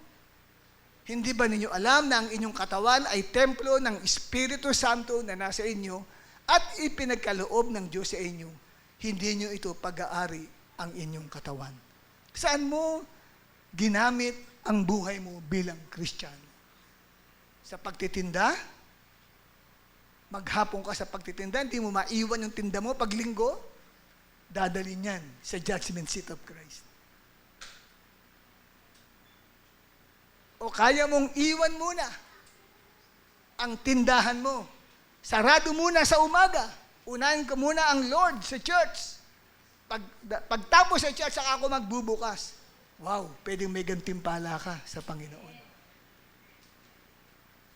Hindi ba ninyo alam na ang inyong katawan ay templo ng Espiritu Santo na nasa inyo at ipinagkaloob ng Diyos sa inyo? Hindi nyo ito pag-aari ang inyong katawan. Saan mo ginamit ang buhay mo bilang Kristiyano? Sa pagtitinda? Maghapon ka sa pagtitinda, hindi mo maiwan yung tinda mo pag linggo? Dadalhin yan sa judgment seat of Christ. O kaya mong iwan muna ang tindahan mo. Sarado muna sa umaga. Unahin ko muna ang Lord sa church. Pagtapos sa church, saka ako magbubukas. Wow, pwedeng may gantimpala ka sa Panginoon.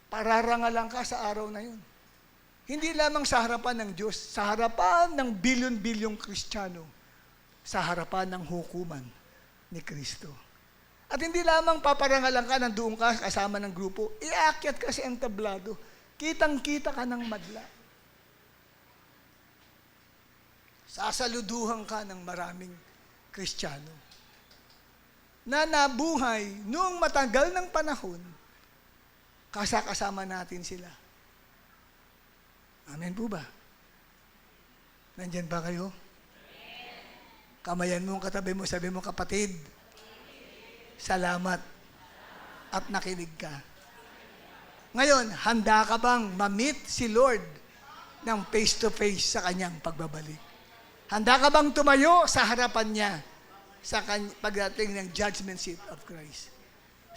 Pararangalan ka sa araw na yun. Hindi lamang sa harapan ng Diyos, sa harapan ng bilyon-bilyong Kristiyano, sa harapan ng hukuman ni Kristo. At hindi lamang paparangalan ka, nandoon ka kasama ng grupo, iakyat ka sa entablado, kitang-kita ka ng madla. Sasaluduhan ka ng maraming Kristiyano na nabuhay noong matagal ng panahon, kasama natin sila. Amen po ba? Nandyan ba kayo? Kamayan mo ang katabi mo, sabi mo, kapatid, salamat at nakinig ka. Ngayon, handa ka bang ma-meet si Lord ng face-to-face sa kanyang pagbabalik? Handa ka bang tumayo sa harapan niya sa pagdating ng judgment seat of Christ?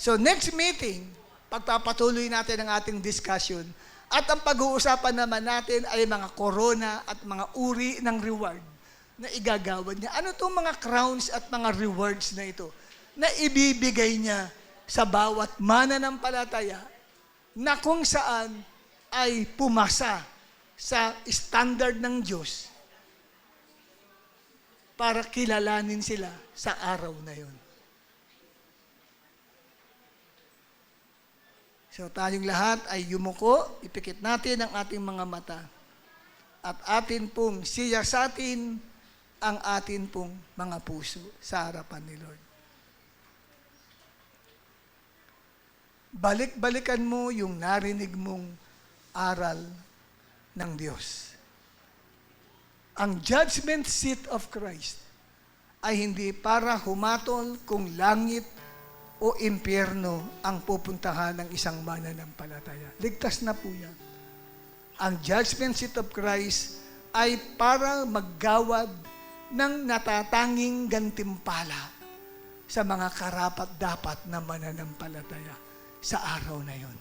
So next meeting, pagpapatuloy natin ang ating discussion at ang pag-uusapan naman natin ay mga corona at mga uri ng reward na igagawad niya. Ano itong mga crowns at mga rewards na ito na ibibigay niya sa bawat mananampalataya na kung saan ay pumasa sa standard ng Diyos para kilalanin sila sa araw na yon. So tayong lahat ay yumuko, ipikit natin ang ating mga mata at atin pong siyasatin ang atin pong mga puso sa harapan ni Lord. Balik-balikan mo yung narinig mong aral ng Diyos. Ang judgment seat of Christ ay hindi para humatol kung langit o impyerno ang pupuntahan ng isang mananampalataya. Ligtas na po yan. Ang judgment seat of Christ ay para maggawad ng natatanging gantimpala sa mga karapat-dapat na mananampalataya sa araw na yon.